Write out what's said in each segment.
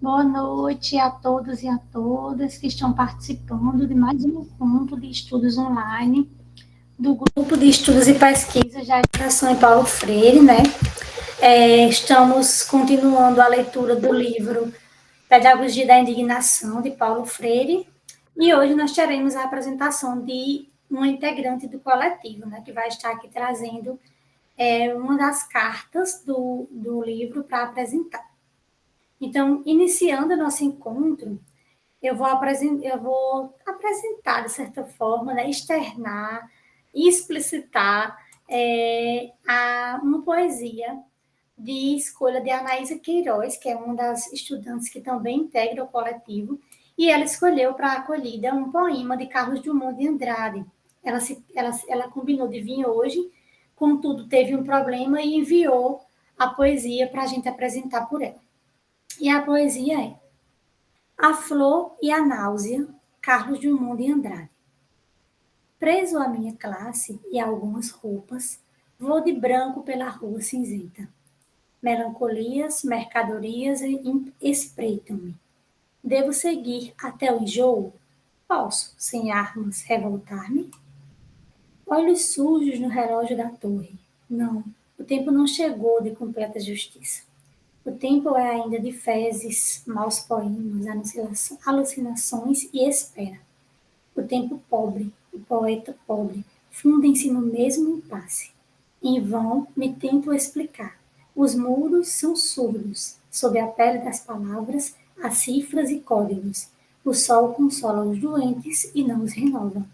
Boa noite a todos e a todas que estão participando de mais um encontro de estudos online do Grupo de Estudos e Pesquisas da Educação em Paulo Freire, né? Estamos continuando a leitura do livro Pedagogia da Indignação, de Paulo Freire, e hoje nós teremos a apresentação de uma integrante do coletivo, né, que vai estar aqui trazendo uma das cartas do livro para apresentar. Então, iniciando o nosso encontro, eu vou apresentar, de certa forma, né, externar, explicitar uma poesia de escolha de Anaísa Queiroz, que é uma das estudantes que também integra o coletivo, e ela escolheu para a acolhida um poema de Carlos Drummond de Andrade. Ela combinou de vir hoje, contudo teve um problema e enviou a poesia para a gente apresentar por ela. E a poesia é A Flor e a Náusea, Carlos Drummond de Andrade. Preso à minha classe e a algumas roupas, vou de branco pela rua cinzenta. Melancolias, mercadorias espreitam-me. Devo seguir até o enjoo? Posso, sem armas, revoltar-me? Olhos sujos no relógio da torre. Não, o tempo não chegou de completa justiça. O tempo é ainda de fezes, maus poemas, alucinações e espera. O tempo pobre, o poeta pobre, fundem-se no mesmo impasse. Em vão me tento explicar. Os muros são surdos. Sob a pele das palavras, há cifras e códigos. O sol consola os doentes e não os renova.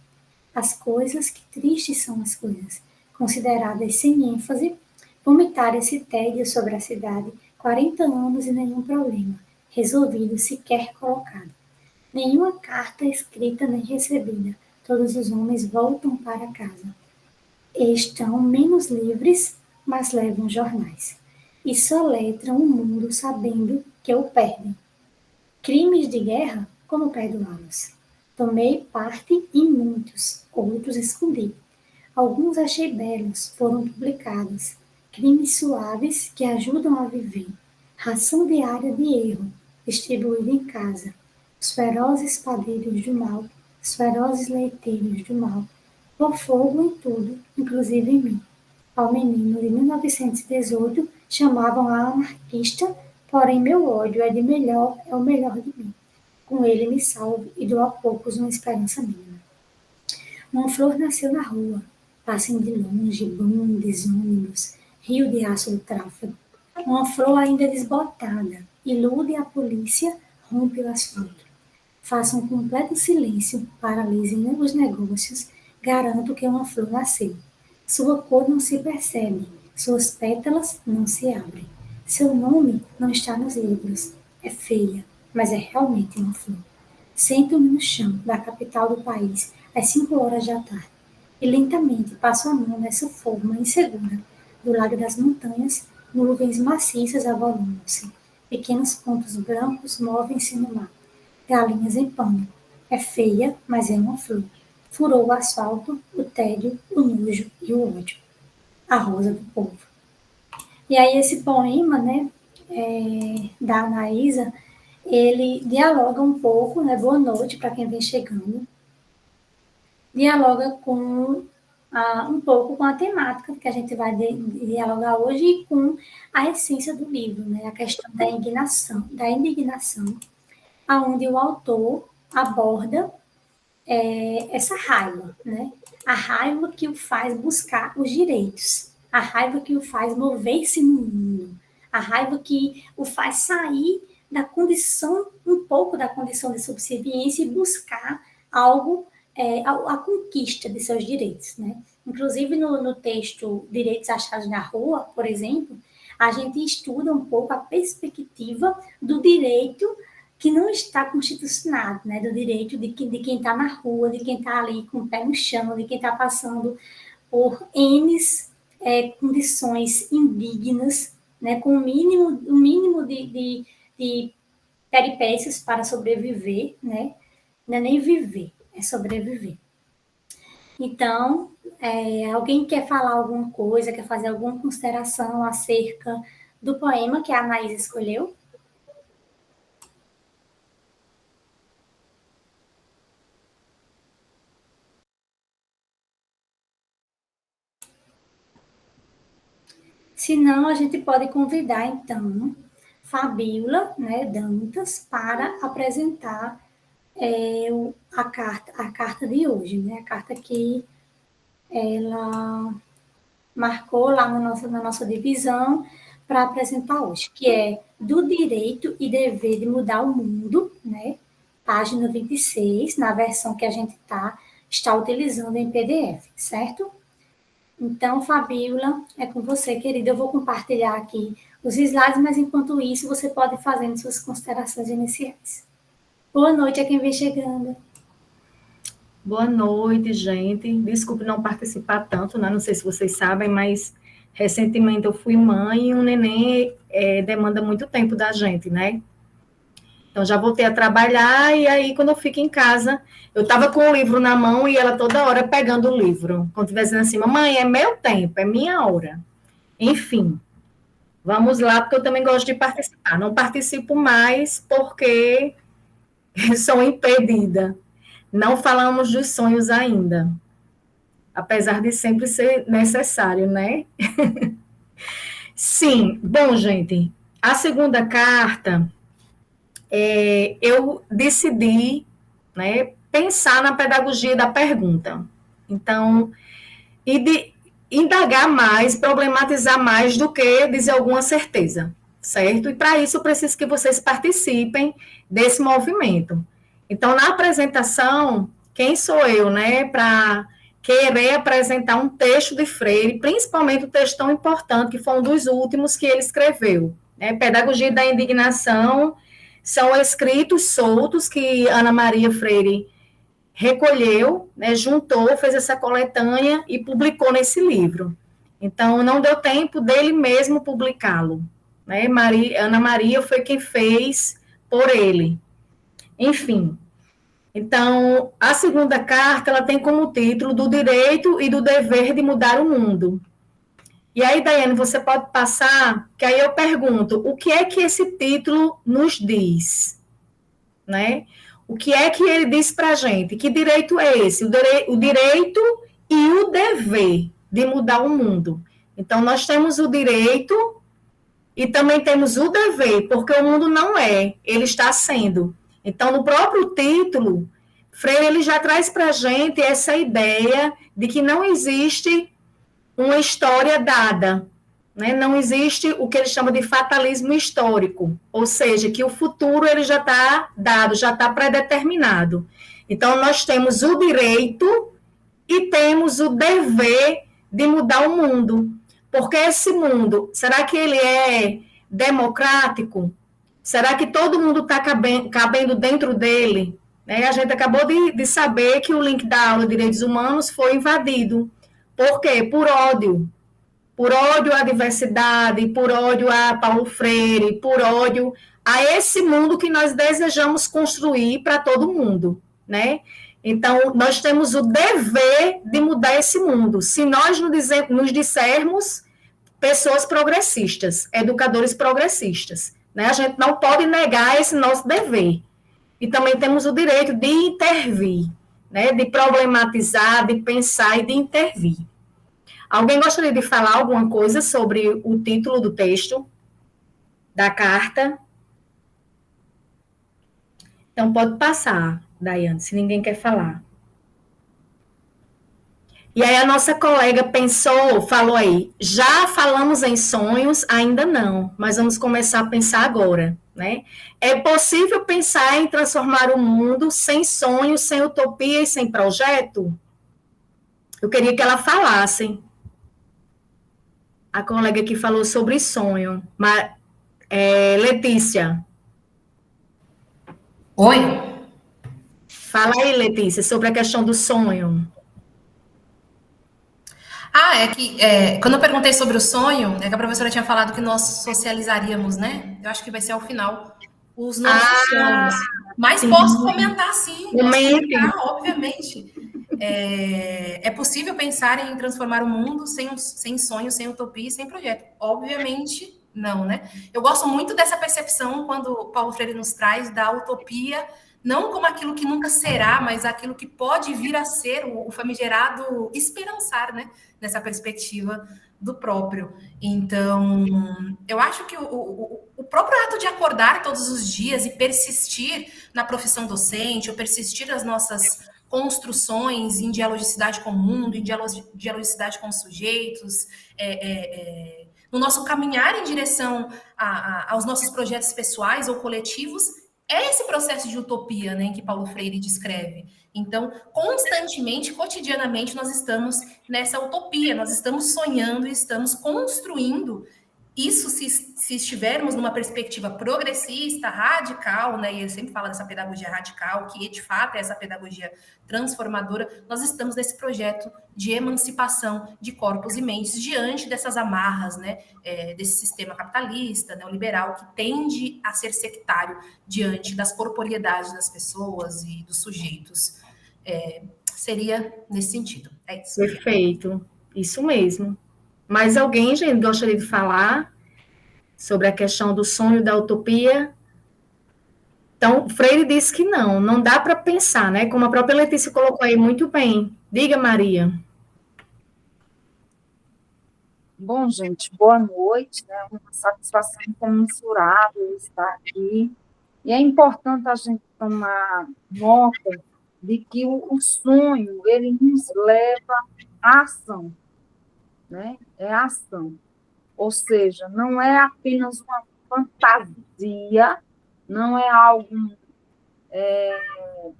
As coisas, que tristes são as coisas, consideradas sem ênfase, vomitar esse tédio sobre a cidade, 40 anos e nenhum problema, resolvido sequer colocado. Nenhuma carta escrita nem recebida, todos os homens voltam para casa. Estão menos livres, mas levam jornais. E soletram o mundo sabendo que o perdem. Crimes de guerra, como perdoá-los? Tomei parte em muitos, outros escondi. Alguns achei belos, foram publicados. Crimes suaves que ajudam a viver. Ração diária de erro, distribuída em casa. Os ferozes padeiros do mal, os ferozes leiteiros do mal. Por fogo em tudo, inclusive em mim. Ao menino de 1918 chamavam a anarquista, porém meu ódio é o melhor de mim. Com ele me salvo e dou a poucos uma esperança mínima. Uma flor nasceu na rua, passem de longe, bondes, ônibus, rio de aço do tráfego. Uma flor ainda desbotada, ilude a polícia, rompe o asfalto. Faça um completo silêncio, paralisem os negócios, garanto que uma flor nasceu. Sua cor não se percebe, suas pétalas não se abrem. Seu nome não está nos livros. É feia, mas é realmente uma flor. Sento-me no chão da capital do país às 5 horas da tarde e lentamente passo a mão nessa forma insegura. Do lado das montanhas, nuvens maciças avolumam-se. Pequenos pontos brancos movem-se no mar. Galinhas em pânico. É feia, mas é uma flor. Furou o asfalto, o tédio, o nojo e o ódio. A rosa do povo. E aí esse poema, né, da Anaísa, ele dialoga um pouco, né, boa noite para quem vem chegando, dialoga com um pouco com a temática que a gente vai dialogar hoje e com a essência do livro, né, a questão da indignação, aonde o autor aborda essa raiva, né? A raiva que o faz buscar os direitos, a raiva que o faz mover-se no mundo, a raiva que o faz sair da condição, um pouco da condição de subserviência e buscar algo, a conquista de seus direitos, né? Inclusive no texto Direitos Achados na Rua, por exemplo, a gente estuda um pouco a perspectiva do direito que não está constitucionado, né, do direito de quem está na rua, de quem está ali com o pé no chão, de quem está passando por N condições indignas, né, com o mínimo de peripécias para sobreviver, né, não é nem viver, é sobreviver. Então, alguém quer falar alguma coisa, quer fazer alguma consideração acerca do poema que a Anaís escolheu? Se não, a gente pode convidar, então, Fabíola, né, Dantas, para apresentar a carta de hoje, né? A carta que ela marcou lá na nossa divisão para apresentar hoje, que é do direito e dever de mudar o mundo, né? Página 26, na versão que a gente está utilizando em PDF, certo? Então, Fabíola, é com você, querida. Eu vou compartilhar aqui os slides, mas enquanto isso, você pode ir fazendo suas considerações iniciais. Boa noite a quem vem chegando. Boa noite, gente. Desculpe não participar tanto, né? Não sei se vocês sabem, mas recentemente eu fui mãe e um neném demanda muito tempo da gente, né? Então já voltei a trabalhar e aí quando eu fico em casa, eu estava com o livro na mão e ela toda hora pegando o livro. Quando estivesse dizendo assim, mamãe, é meu tempo, é minha hora. Enfim, vamos lá, porque eu também gosto de participar. Não participo mais porque sou impedida. Não falamos dos sonhos ainda, apesar de sempre ser necessário, né? Sim, bom, gente, a segunda carta, eu decidi, né, pensar na pedagogia da pergunta. Então, e de indagar mais, problematizar mais do que dizer alguma certeza, certo? E para isso eu preciso que vocês participem desse movimento. Então, na apresentação, quem sou eu, né, para querer apresentar um texto de Freire, principalmente um texto tão importante, que foi um dos últimos que ele escreveu, né? Pedagogia da Indignação, são escritos soltos que Ana Maria Freire recolheu, né, juntou, fez essa coletânea e publicou nesse livro. Então, não deu tempo dele mesmo publicá-lo, né? Ana Maria foi quem fez por ele. Enfim, então, a segunda carta, ela tem como título do direito e do dever de mudar o mundo. E aí, Daiane, você pode passar, que aí eu pergunto, o que é que esse título nos diz? Né? O que é que ele diz para a gente? Que direito é esse? O direito e o dever de mudar o mundo. Então, nós temos o direito e também temos o dever, porque o mundo não é, ele está sendo. Então, no próprio título, Freire ele já traz para a gente essa ideia de que não existe uma história dada, né? Não existe o que ele chama de fatalismo histórico, ou seja, que o futuro ele já está dado, já está predeterminado. Então, nós temos o direito e temos o dever de mudar o mundo. Porque esse mundo, será que ele é democrático? Será que todo mundo está cabendo dentro dele? Né? A gente acabou de saber que o link da aula de Direitos Humanos foi invadido. Por quê? Por ódio. Por ódio à diversidade, por ódio a Paulo Freire, por ódio a esse mundo que nós desejamos construir para todo mundo, né? Então, nós temos o dever de mudar esse mundo. Se nós nos dissermos pessoas progressistas, educadores progressistas, né? A gente não pode negar esse nosso dever. E também temos o direito de intervir, né? De problematizar, de pensar e de intervir. Alguém gostaria de falar alguma coisa sobre o título do texto, da carta? Então, pode passar, Daiane, se ninguém quer falar. E aí a nossa colega pensou, falou aí, já falamos em sonhos? Ainda não, mas vamos começar a pensar agora, né? É possível pensar em transformar o mundo sem sonhos, sem utopia e sem projeto? Eu queria que ela falasse. A colega que falou sobre sonho, Letícia. Oi? Fala aí, Letícia, sobre a questão do sonho. Quando eu perguntei sobre o sonho, é que a professora tinha falado que nós socializaríamos, né? Eu acho que vai ser ao final os nossos sonhos. Mas sim, posso comentar sim, posso comentar, obviamente. É possível pensar em transformar o mundo sem sonho, sem utopia e sem projeto? Obviamente não, né? Eu gosto muito dessa percepção quando Paulo Freire nos traz da utopia não como aquilo que nunca será, mas aquilo que pode vir a ser, o famigerado esperançar, né? Nessa perspectiva do próprio. Então, eu acho que o próprio ato de acordar todos os dias e persistir na profissão docente, ou persistir nas nossas construções em dialogicidade com o mundo, em dialogicidade com os sujeitos, no nosso caminhar em direção aos nossos projetos pessoais ou coletivos, é esse processo de utopia, né, que Paulo Freire descreve. Então, constantemente, cotidianamente, nós estamos nessa utopia, nós estamos sonhando e estamos construindo isso se estivermos numa perspectiva progressista, radical, né, e ele sempre fala dessa pedagogia radical, que de fato é essa pedagogia transformadora, nós estamos nesse projeto de emancipação de corpos e mentes diante dessas amarras, né, desse sistema capitalista, neoliberal, que tende a ser sectário diante das corporeidades das pessoas e dos sujeitos. Seria nesse sentido. É isso. Perfeito, isso mesmo. Mais alguém, gente, gostaria de falar sobre a questão do sonho da utopia? Então, Freire disse que não dá para pensar, né? Como a própria Letícia colocou aí muito bem. Diga, Maria. Bom, gente, boa noite, né? Uma satisfação incomensurável estar aqui. E é importante a gente tomar nota de que o sonho, ele nos leva à ação, né? É a ação. Ou seja, não é apenas uma fantasia, não é algo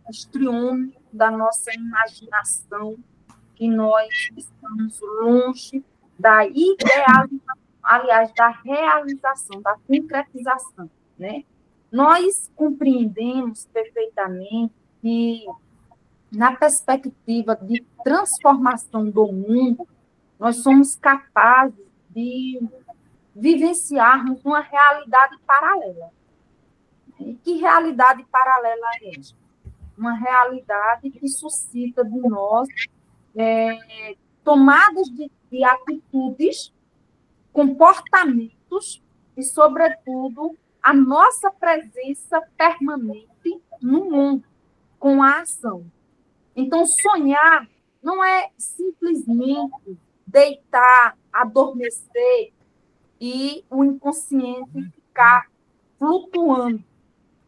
histriônico da nossa imaginação, que nós estamos longe da idealização, aliás, da realização, da concretização, né? Nós compreendemos perfeitamente que, na perspectiva de transformação do mundo, nós somos capazes de vivenciarmos uma realidade paralela. E que realidade paralela é esta? Uma realidade que suscita de nós tomadas de atitudes, comportamentos e, sobretudo, a nossa presença permanente no mundo, com a ação. Então, sonhar não é simplesmente deitar, adormecer e o inconsciente ficar flutuando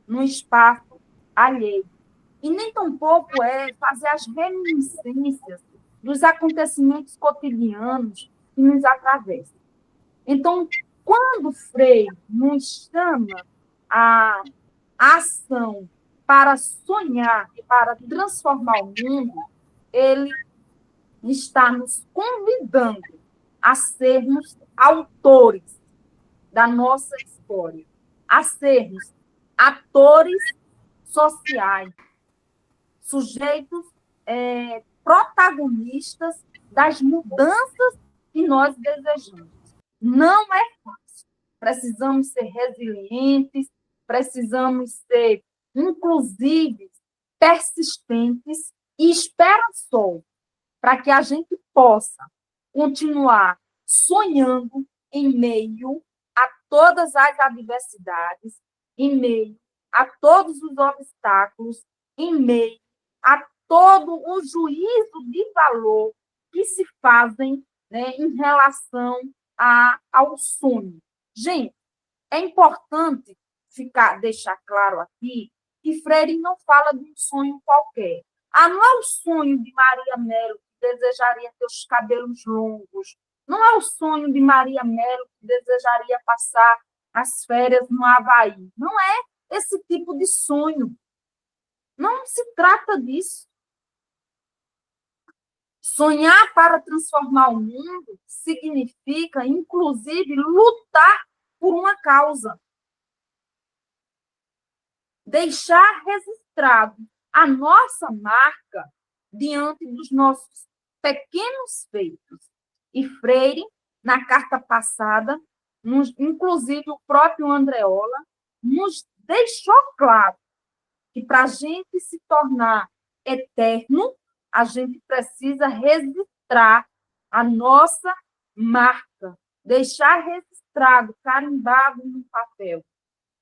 no espaço alheio. E nem tampouco é fazer as reminiscências dos acontecimentos cotidianos que nos atravessam. Então, quando Freire nos chama a ação para sonhar, para transformar o mundo, ele está nos convidando a sermos autores da nossa história, a sermos atores sociais, sujeitos protagonistas das mudanças que nós desejamos. Não é fácil. Precisamos ser resilientes, precisamos ser, inclusive, persistentes e esperançosos, para que a gente possa continuar sonhando em meio a todas as adversidades, em meio a todos os obstáculos, em meio a todo o juízo de valor que se fazem, né, em relação ao sonho. Gente, é importante deixar claro aqui que Freire não fala de um sonho qualquer. Não é o sonho de Maria Mello, que desejaria ter os cabelos longos. Não é o sonho de Maria Mello, que desejaria passar as férias no Havaí. Não é esse tipo de sonho. Não se trata disso. Sonhar para transformar o mundo significa, inclusive, lutar por uma causa. Deixar registrado a nossa marca diante dos nossos pequenos feitos. E Freire, na carta passada, inclusive o próprio Andreola, nos deixou claro que para a gente se tornar eterno, a gente precisa registrar a nossa marca, deixar registrado, carimbado no papel.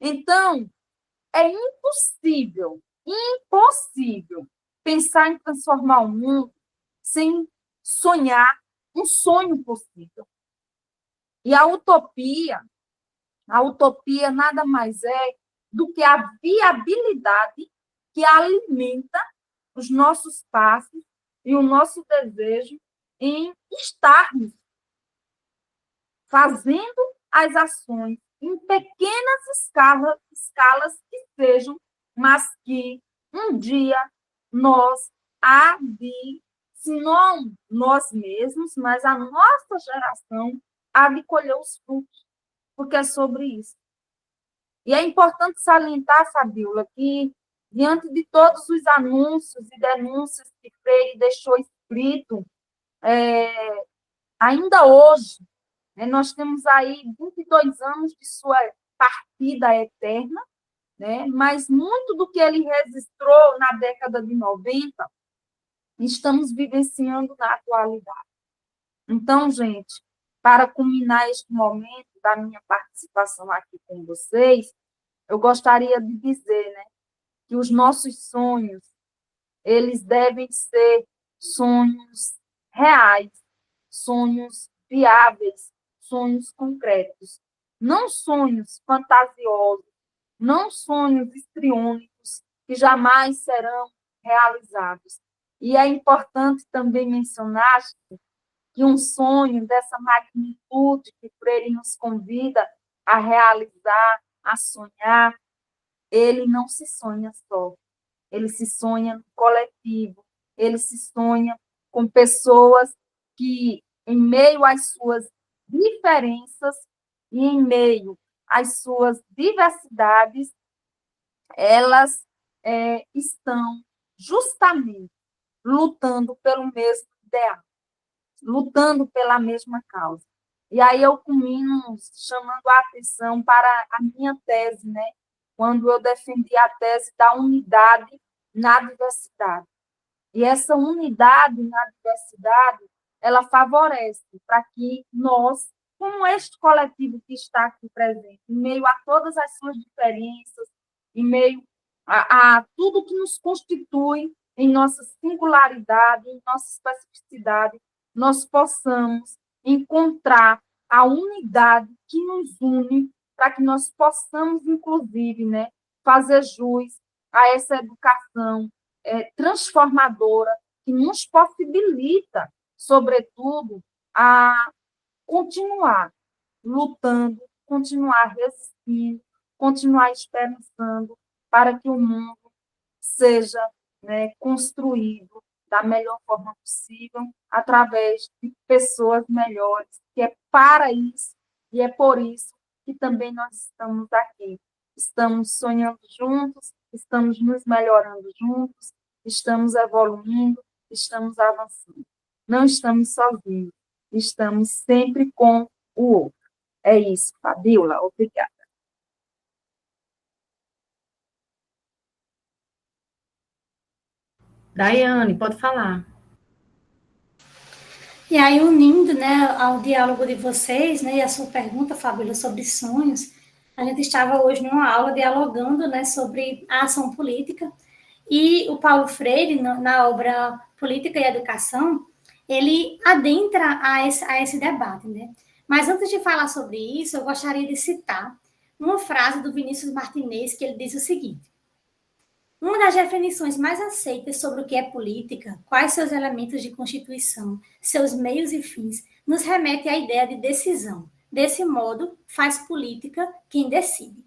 Então, é impossível impossível pensar em transformar o mundo sem sonhar um sonho possível. E a utopia nada mais é do que a viabilidade que alimenta os nossos passos e o nosso desejo em estarmos fazendo as ações em pequenas escalas que sejam, mas que um dia nós, se não nós mesmos, mas a nossa geração, há de colher os frutos, porque é sobre isso. E é importante salientar, Fabíola, que diante de todos os anúncios e denúncias que Freire deixou escrito, ainda hoje, né, nós temos aí 22 anos de sua partida eterna, né, mas muito do que ele registrou na década de 90, estamos vivenciando na atualidade. Então, gente, para culminar este momento da minha participação aqui com vocês, eu gostaria de dizer, né, que os nossos sonhos, eles devem ser sonhos reais, sonhos viáveis, sonhos concretos, não sonhos fantasiosos, não sonhos histriônicos que jamais serão realizados. E é importante também mencionar que um sonho dessa magnitude que Freire nos convida a realizar, a sonhar, ele não se sonha só, ele se sonha no coletivo, ele se sonha com pessoas que, em meio às suas diferenças e em meio às suas diversidades, elas estão justamente lutando pelo mesmo ideal, lutando pela mesma causa. E aí eu culmino chamando a atenção para a minha tese, né? Quando eu defendi a tese da unidade na diversidade. E essa unidade na diversidade, ela favorece para que nós, como este coletivo que está aqui presente, em meio a todas as suas diferenças, em meio a tudo que nos constitui em nossa singularidade, em nossa especificidade, nós possamos encontrar a unidade que nos une para que nós possamos, inclusive, né, fazer jus a essa educação transformadora que nos possibilita, sobretudo, a continuar lutando, continuar resistindo, continuar esperançando para que o mundo seja, né, construído da melhor forma possível, através de pessoas melhores, que é para isso e é por isso que também nós estamos aqui. Estamos sonhando juntos, estamos nos melhorando juntos, estamos evoluindo, estamos avançando. Não estamos sozinhos, estamos sempre com o outro. É isso, Fabíola, obrigada. Daiane, pode falar. E aí, unindo, né, ao diálogo de vocês, né, e a sua pergunta, Fabíola, sobre sonhos, a gente estava hoje numa aula dialogando, né, sobre a ação política, e o Paulo Freire, na obra Política e Educação, ele adentra a esse debate, né? Mas antes de falar sobre isso, eu gostaria de citar uma frase do Vinícius Martinez, que ele diz o seguinte: uma das definições mais aceitas sobre o que é política, quais seus elementos de constituição, seus meios e fins, nos remete à ideia de decisão. Desse modo, faz política quem decide.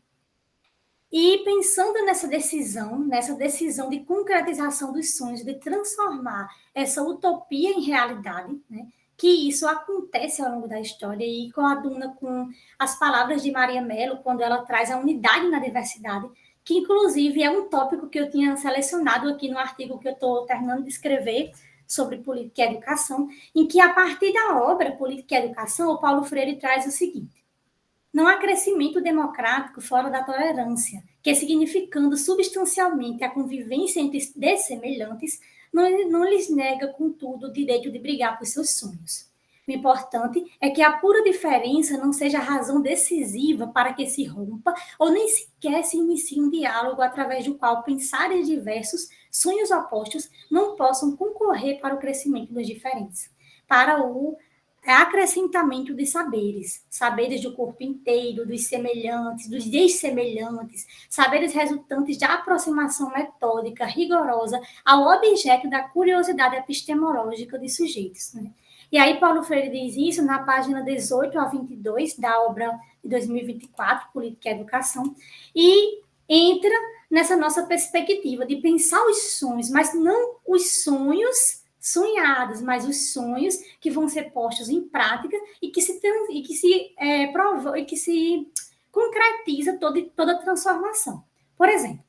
E pensando nessa decisão de concretização dos sonhos, de transformar essa utopia em realidade, né, que isso acontece ao longo da história, e coaduna com as palavras de Maria Mello, quando ela traz a unidade na diversidade, que inclusive é um tópico que eu tinha selecionado aqui no artigo que eu estou terminando de escrever sobre política e educação, em que, a partir da obra Política e Educação, o Paulo Freire traz o seguinte: não há crescimento democrático fora da tolerância, que, significando substancialmente a convivência entre dessemelhantes, não lhes nega, contudo, o direito de brigar por seus sonhos. O importante é que a pura diferença não seja a razão decisiva para que se rompa ou nem sequer se inicie um diálogo através do qual pensares diversos, sonhos opostos, não possam concorrer para o crescimento das diferenças, para o acrescentamento de saberes, saberes do corpo inteiro, dos semelhantes, dos dessemelhantes, saberes resultantes da aproximação metódica, rigorosa, ao objeto da curiosidade epistemológica de sujeitos, né? E aí Paulo Freire diz isso na página 18 a 22 da obra de 2024, Política e Educação, e entra nessa nossa perspectiva de pensar os sonhos, mas não os sonhos sonhados, mas os sonhos que vão ser postos em prática e que se concretiza toda a transformação. Por exemplo,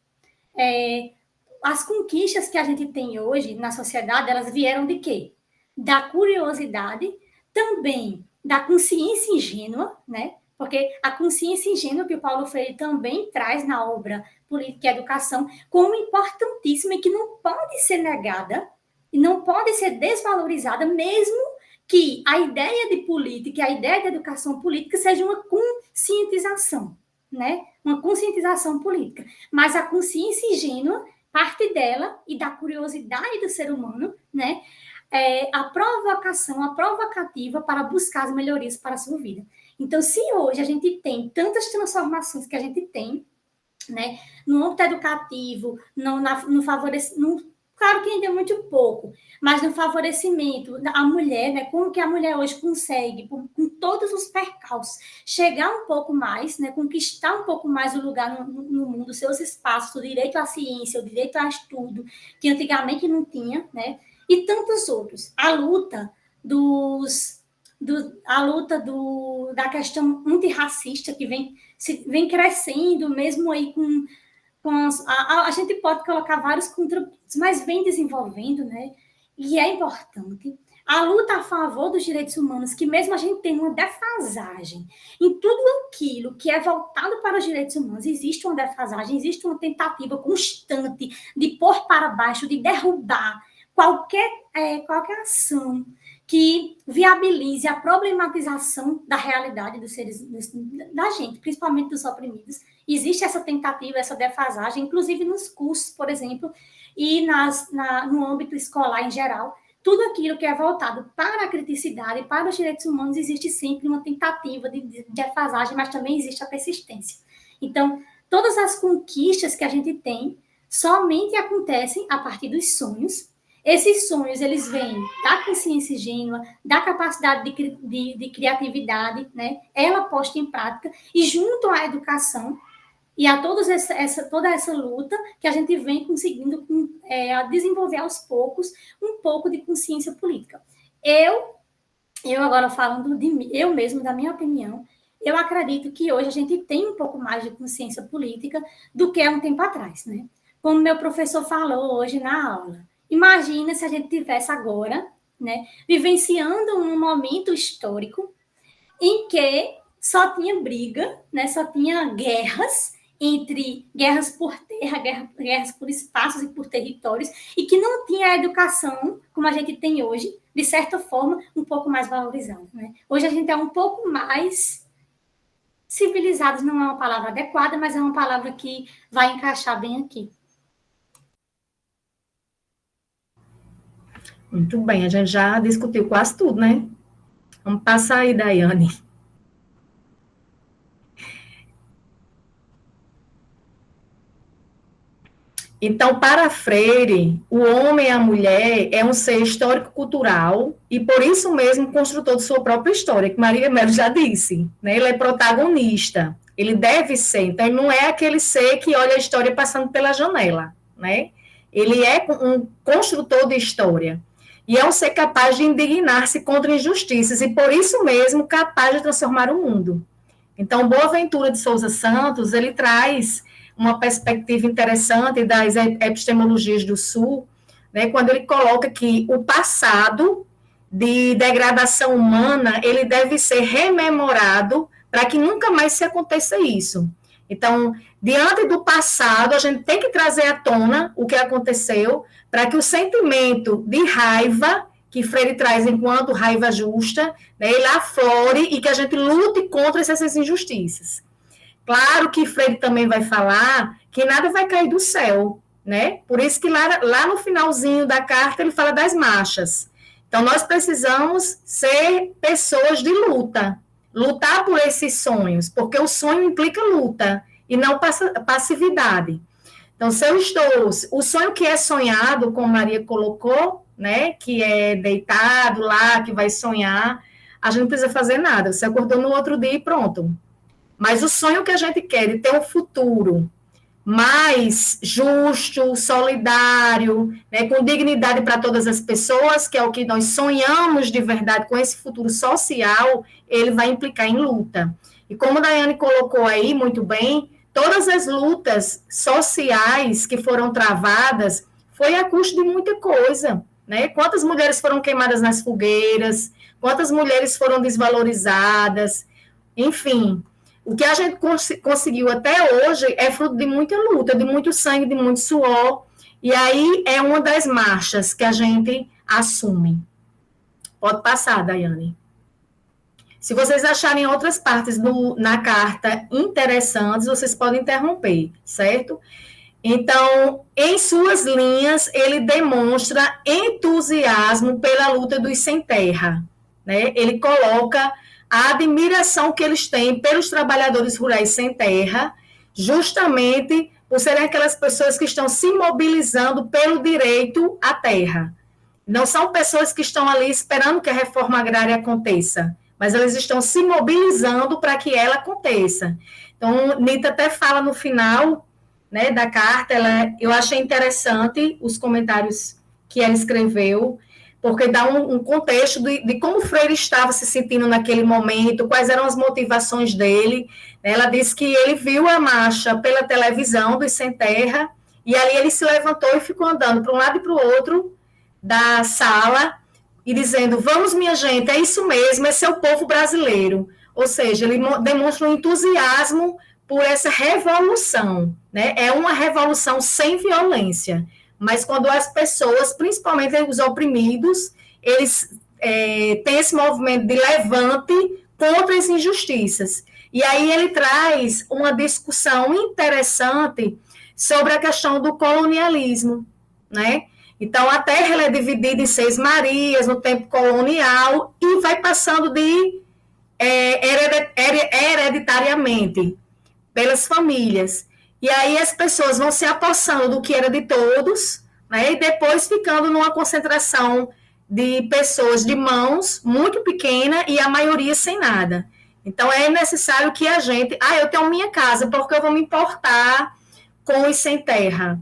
as conquistas que a gente tem hoje na sociedade, elas vieram de quê? Da curiosidade, também da consciência ingênua, né? Porque a consciência ingênua que o Paulo Freire também traz na obra Política e Educação como importantíssima e que não pode ser negada e não pode ser desvalorizada, mesmo que a ideia de política, a ideia de educação política seja uma conscientização, né? Uma conscientização política. Mas a consciência ingênua parte dela e da curiosidade do ser humano, né? A provocação, a provocativa para buscar as melhorias para a sua vida. Então, se hoje a gente tem tantas transformações que a gente tem, né, no âmbito educativo, no favorecimento, claro que ainda é muito pouco, mas no favorecimento da mulher, né, como que a mulher hoje consegue, com todos os percalços, chegar um pouco mais, né, conquistar um pouco mais o lugar no mundo, seus espaços, o direito à ciência, o direito a estudo, que antigamente não tinha, né, e tantos outros. A luta da questão antirracista que vem crescendo, mesmo aí a gente pode colocar vários contributos, mas vem desenvolvendo, né? E é importante. A luta a favor dos direitos humanos, que mesmo a gente tem uma defasagem em tudo aquilo que é voltado para os direitos humanos, existe uma defasagem, existe uma tentativa constante de pôr para baixo, de derrubar qualquer ação que viabilize a problematização da realidade dos seres, da gente, principalmente dos oprimidos. Existe essa tentativa, essa defasagem, inclusive nos cursos, por exemplo, e no âmbito escolar em geral. Tudo aquilo que é voltado para a criticidade, para os direitos humanos, existe sempre uma tentativa de defasagem, mas também existe a persistência. Então, todas as conquistas que a gente tem somente acontecem a partir dos sonhos. Esses sonhos, eles vêm da consciência ingênua, da capacidade de criatividade, né? Ela posta em prática, e junto à educação e a toda essa luta que a gente vem conseguindo desenvolver aos poucos um pouco de consciência política. Eu agora falando de mim, eu mesmo, da minha opinião, eu acredito que hoje a gente tem um pouco mais de consciência política do que há um tempo atrás, né? Como meu professor falou hoje na aula. Imagina se a gente tivesse agora, né, vivenciando um momento histórico em que só tinha briga, né, só tinha guerras por terra, guerras por espaços e por territórios, e que não tinha a educação como a gente tem hoje, de certa forma, um pouco mais valorizada, né? Hoje a gente é um pouco mais civilizados, não é uma palavra adequada, mas é uma palavra que vai encaixar bem aqui. Muito bem, a gente já discutiu quase tudo, né? Vamos passar aí, Daiane. Então, para Freire, o homem e a mulher é um ser histórico-cultural e, por isso mesmo, construtor de sua própria história, que Maria Melo já disse, né? Ele é protagonista, ele deve ser, então ele não é aquele ser que olha a história passando pela janela, né? Ele é um construtor de história. E é um ser capaz de indignar-se contra injustiças e, por isso mesmo, capaz de transformar o mundo. Então, Boaventura de Souza Santos, ele traz uma perspectiva interessante das epistemologias do Sul, né, quando ele coloca que o passado de degradação humana, ele deve ser rememorado para que nunca mais se aconteça isso. Então, diante do passado, a gente tem que trazer à tona o que aconteceu para que o sentimento de raiva que Freire traz enquanto raiva justa, né, ele aflore e que a gente lute contra essas injustiças. Claro que Freire também vai falar que nada vai cair do céu, né? Por isso que lá no finalzinho da carta ele fala das marchas. Então, nós precisamos ser pessoas de luta, lutar por esses sonhos, porque o sonho implica luta e não passividade. Então, se eu estou... O sonho que é sonhado, como Maria colocou, né, que é deitado lá, que vai sonhar, a gente não precisa fazer nada. Você acordou no outro dia e pronto. Mas o sonho que a gente quer de ter um futuro mais justo, solidário, né, com dignidade para todas as pessoas, que é o que nós sonhamos de verdade com esse futuro social, ele vai implicar em luta. E como a Daiane colocou aí muito bem, todas as lutas sociais que foram travadas foi a custo de muita coisa, né? Quantas mulheres foram queimadas nas fogueiras, quantas mulheres foram desvalorizadas, enfim... O que a gente conseguiu até hoje é fruto de muita luta, de muito sangue, de muito suor. E aí é uma das marchas que a gente assume. Pode passar, Daiane. Se vocês acharem outras partes na carta interessantes, vocês podem interromper, certo? Então, em suas linhas, ele demonstra entusiasmo pela luta dos sem terra, né? Ele coloca a admiração que eles têm pelos trabalhadores rurais sem terra, justamente por serem aquelas pessoas que estão se mobilizando pelo direito à terra. Não são pessoas que estão ali esperando que a reforma agrária aconteça, mas elas estão se mobilizando para que ela aconteça. Então, Nita até fala no final, né, da carta, eu achei interessante os comentários que ela escreveu, porque dá um contexto de como Freire estava se sentindo naquele momento, quais eram as motivações dele. Ela disse que ele viu a marcha pela televisão dos Sem Terra, e ali ele se levantou e ficou andando para um lado e para o outro da sala, e dizendo, vamos, minha gente, é isso mesmo, esse é o povo brasileiro. Ou seja, ele demonstra um entusiasmo por essa revolução, né? É uma revolução sem violência. Mas quando as pessoas, principalmente os oprimidos, eles têm esse movimento de levante contra as injustiças. E aí ele traz uma discussão interessante sobre a questão do colonialismo, né? Então, a terra ela é dividida em 6 Marias no tempo colonial e vai passando de hereditariamente pelas famílias. E aí as pessoas vão se apossando do que era de todos, né, e depois ficando numa concentração de pessoas de mãos muito pequena e a maioria sem nada. Então, é necessário que a gente... eu tenho minha casa, porque eu vou me importar com os sem terra.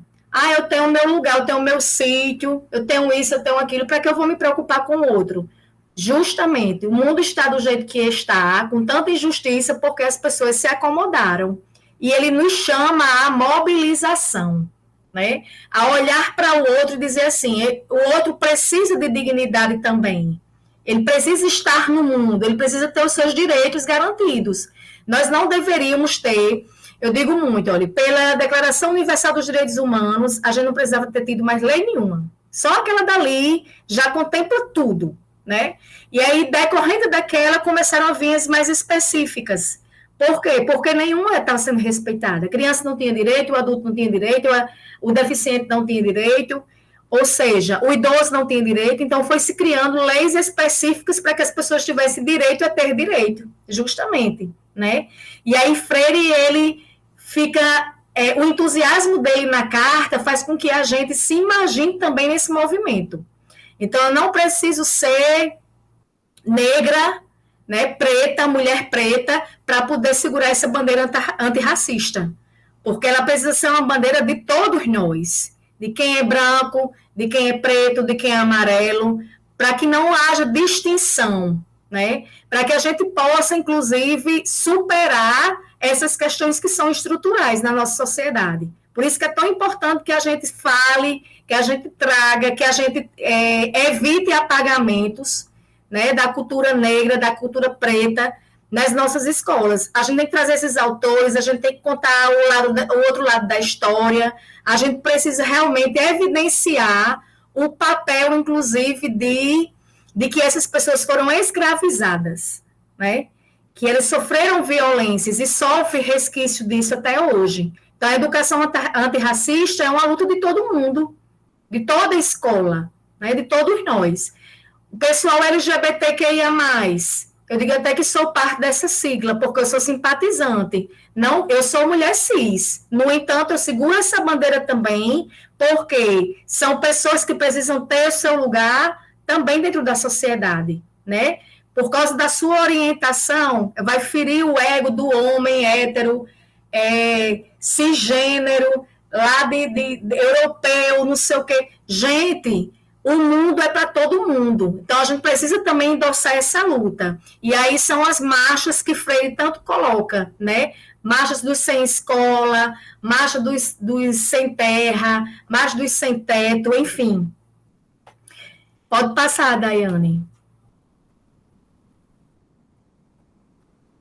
Eu tenho meu lugar, eu tenho meu sítio, eu tenho isso, eu tenho aquilo, para que eu vou me preocupar com o outro? Justamente, o mundo está do jeito que está, com tanta injustiça, porque as pessoas se acomodaram. E ele nos chama à mobilização, né? A olhar para o outro e dizer assim, o outro precisa de dignidade também. Ele precisa estar no mundo, ele precisa ter os seus direitos garantidos. Nós não deveríamos ter, eu digo muito, olha, pela Declaração Universal dos Direitos Humanos, a gente não precisava ter tido mais lei nenhuma. Só aquela dali já contempla tudo, né? E aí, decorrente daquela, começaram a vir as mais específicas. Por quê? Porque nenhuma estava sendo respeitada. A criança não tinha direito, o adulto não tinha direito, o deficiente não tinha direito, ou seja, o idoso não tinha direito, então foi se criando leis específicas para que as pessoas tivessem direito a ter direito, justamente, né? E aí Freire, ele fica... o entusiasmo dele na carta faz com que a gente se imagine também nesse movimento. Então, eu não preciso ser negra, né, preta, mulher preta, para poder segurar essa bandeira antirracista. Porque ela precisa ser uma bandeira de todos nós, de quem é branco, de quem é preto, de quem é amarelo, para que não haja distinção, né? Para que a gente possa, inclusive, superar essas questões que são estruturais na nossa sociedade. Por isso que é tão importante que a gente fale, que a gente traga, que a gente evite apagamentos, né, da cultura negra, da cultura preta, nas nossas escolas. A gente tem que trazer esses autores, a gente tem que contar o outro lado da história, a gente precisa realmente evidenciar o papel, inclusive, de de que essas pessoas foram escravizadas, né? Que eles sofreram violências e sofrem resquício disso até hoje. Então, a educação antirracista é uma luta de todo mundo, de toda a escola, né? De todos nós. O pessoal LGBTQIA+, eu digo até que sou parte dessa sigla, porque eu sou simpatizante. Não, eu sou mulher cis. No entanto, eu seguro essa bandeira também, porque são pessoas que precisam ter o seu lugar também dentro da sociedade, né? Por causa da sua orientação, vai ferir o ego do homem hétero, cisgênero, lá de europeu, não sei o quê. Gente, o mundo é para todo mundo. Então, a gente precisa também endossar essa luta. E aí são as marchas que Freire tanto coloca, né? Marchas dos sem escola, marcha dos sem terra, marcha dos sem teto, enfim. Pode passar, Daiane.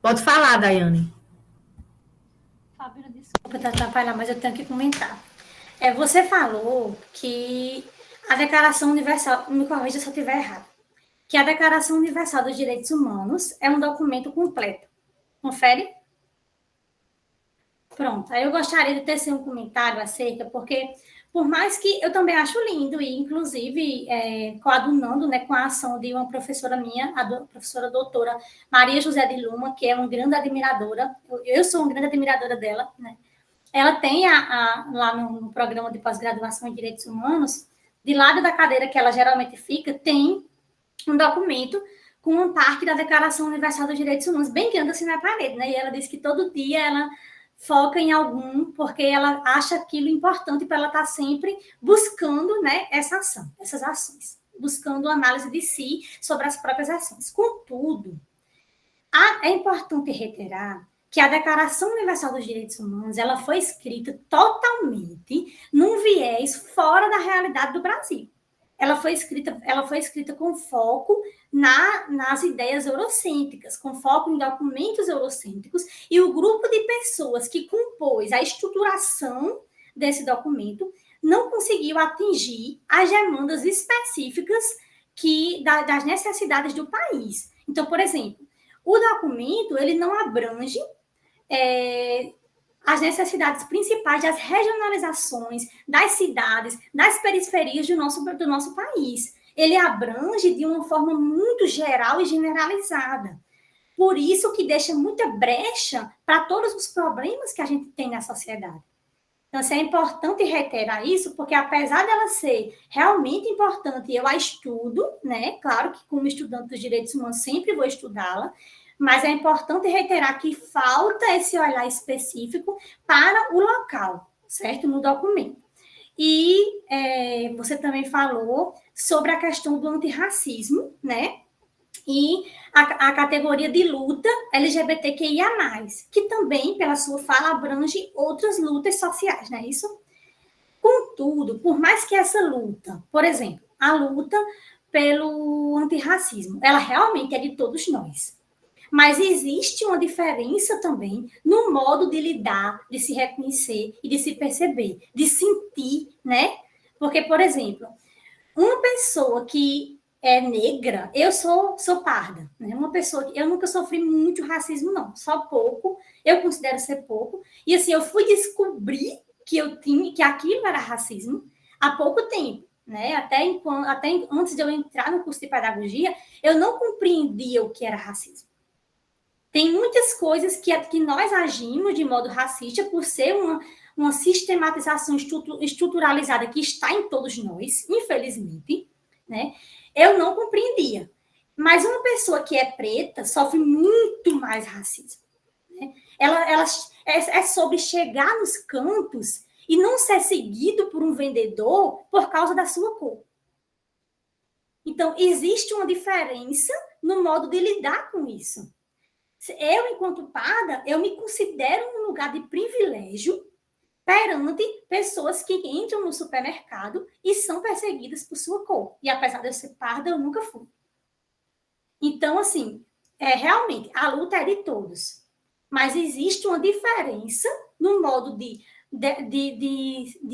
Pode falar, Daiane. Fábio, desculpa te atrapalhar, mas eu tenho que comentar. Você falou que a Declaração Universal, me corrija se eu estiver errado, que a Declaração Universal dos Direitos Humanos é um documento completo. Confere? Pronto. Aí eu gostaria de tecer um comentário acerca, porque por mais que eu também acho lindo, e inclusive coadunando, né, com a ação de uma professora minha, professora doutora Maria José de Luma, que é uma grande admiradora, eu sou uma grande admiradora dela, né? Ela tem lá no programa de pós-graduação em Direitos Humanos, de lado da cadeira que ela geralmente fica, tem um documento com uma parte da Declaração Universal dos Direitos Humanos, bem grande assim na parede, né? E ela diz que todo dia ela foca em algum, porque ela acha aquilo importante para ela estar sempre buscando, né, essas ações, buscando análise de si sobre as próprias ações. Contudo, é importante reiterar que a Declaração Universal dos Direitos Humanos ela foi escrita totalmente num viés fora da realidade do Brasil. Ela foi escrita com foco nas ideias eurocêntricas, com foco em documentos eurocêntricos, e o grupo de pessoas que compôs a estruturação desse documento não conseguiu atingir as demandas específicas das necessidades do país. Então, por exemplo, o documento ele não abrange as necessidades principais das regionalizações, das cidades, das periferias do nosso país. Ele abrange de uma forma muito geral e generalizada. Por isso que deixa muita brecha para todos os problemas que a gente tem na sociedade. Então, é importante reiterar isso, porque apesar dela ser realmente importante, eu a estudo, né? Claro que como estudante dos direitos humanos sempre vou estudá-la, mas é importante reiterar que falta esse olhar específico para o local, certo? No documento. E você também falou sobre a questão do antirracismo, né? E a categoria de luta LGBTQIA+, que também, pela sua fala, abrange outras lutas sociais, não é isso? Contudo, por mais que essa luta, por exemplo, a luta pelo antirracismo, ela realmente é de todos nós. Mas existe uma diferença também no modo de lidar, de se reconhecer e de se perceber, de sentir, né? Porque, por exemplo, uma pessoa que é negra, eu sou parda, né? Uma pessoa que eu nunca sofri muito racismo, não, só pouco, eu considero ser pouco. E assim, eu fui descobrir que aquilo era racismo há pouco tempo, né? Até antes de eu entrar no curso de pedagogia, eu não compreendia o que era racismo. Tem muitas coisas que nós agimos de modo racista por ser uma sistematização estruturalizada que está em todos nós, infelizmente, né? Eu não compreendia. Mas uma pessoa que é preta sofre muito mais racismo, né? É sobre chegar nos cantos e não ser seguido por um vendedor por causa da sua cor. Então, existe uma diferença no modo de lidar com isso. Eu, enquanto parda, eu me considero um lugar de privilégio perante pessoas que entram no supermercado e são perseguidas por sua cor. E apesar de eu ser parda, eu nunca fui. Então, assim, realmente, a luta é de todos. Mas existe uma diferença no modo de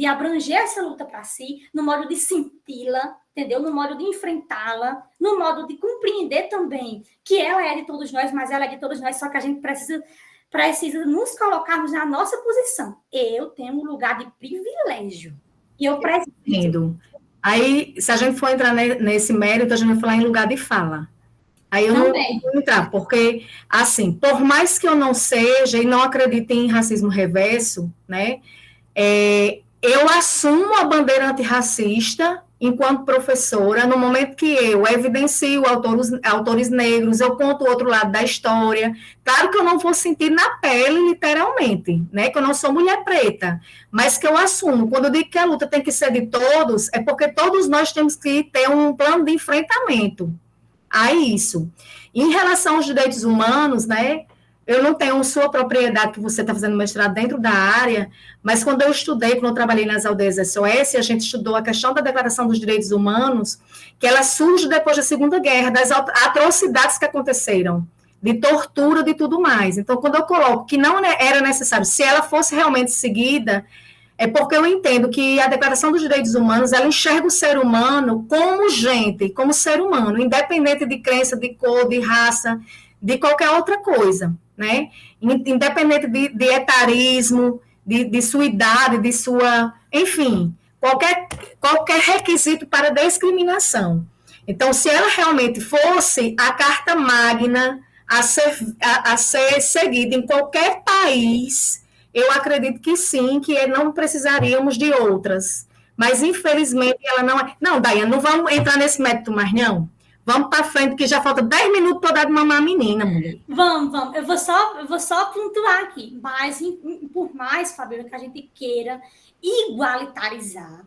abranger essa luta para si, no modo de senti-la, entendeu? No modo de enfrentá-la, no modo de compreender também que ela é de todos nós, mas ela é de todos nós, só que a gente precisa nos colocarmos na nossa posição. Eu tenho um lugar de privilégio. E eu preciso. Aí, se a gente for entrar nesse mérito, a gente vai falar em lugar de fala. Aí eu não vou entrar, porque, assim, por mais que eu não seja e não acredite em racismo reverso, né, eu assumo a bandeira antirracista enquanto professora, no momento que eu evidencio autores negros, eu conto o outro lado da história. Claro que eu não vou sentir na pele, literalmente, né, que eu não sou mulher preta, mas que eu assumo. Quando eu digo que a luta tem que ser de todos, é porque todos nós temos que ter um plano de enfrentamento a isso. Em relação aos direitos humanos, né, eu não tenho sua propriedade, que você está fazendo mestrado dentro da área, mas quando eu estudei, quando eu trabalhei nas aldeias SOS, a gente estudou a questão da Declaração dos Direitos Humanos, que ela surge depois da Segunda Guerra, das atrocidades que aconteceram, de tortura, de tudo mais. Então, quando eu coloco que não era necessário, se ela fosse realmente seguida, é porque eu entendo que a Declaração dos Direitos Humanos, ela enxerga o ser humano como gente, como ser humano, independente de crença, de cor, de raça, de qualquer outra coisa, né? Independente de etarismo, de sua idade, de sua... Enfim, qualquer requisito para discriminação. Então, se ela realmente fosse a carta magna a ser seguida em qualquer país, eu acredito que sim, que não precisaríamos de outras. Mas, infelizmente, ela não é... Não, Daiane, não vamos entrar nesse método mais, não. Vamos para frente, que já falta 10 minutos para dar de mamar a menina, mulher. Vamos. Eu vou só pontuar aqui. Mas, por mais, Fabiola, que a gente queira igualitarizar,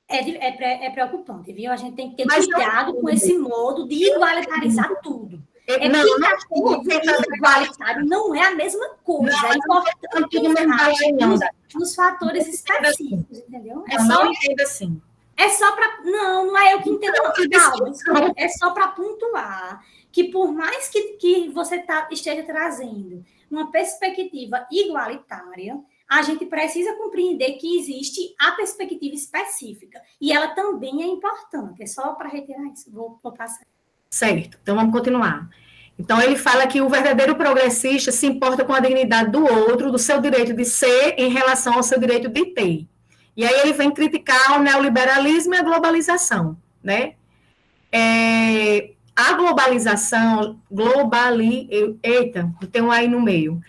é preocupante, viu? A gente tem que ter cuidado com esse modo de igualitarizar tudo. Igualitário não é a mesma coisa. É importante nos fatores específicos, entendeu? Não entendo assim. É só para... Não é eu que entendo. Não, é só para pontuar que por mais que você esteja trazendo uma perspectiva igualitária, a gente precisa compreender que existe a perspectiva específica. E ela também é importante. É só para retirar isso. Vou passar. Certo. Então, vamos continuar. Então, ele fala que o verdadeiro progressista se importa com a dignidade do outro, do seu direito de ser em relação ao seu direito de ter. E aí ele vem criticar o neoliberalismo e a globalização, né? A globalização, eita, tem um aí no meio.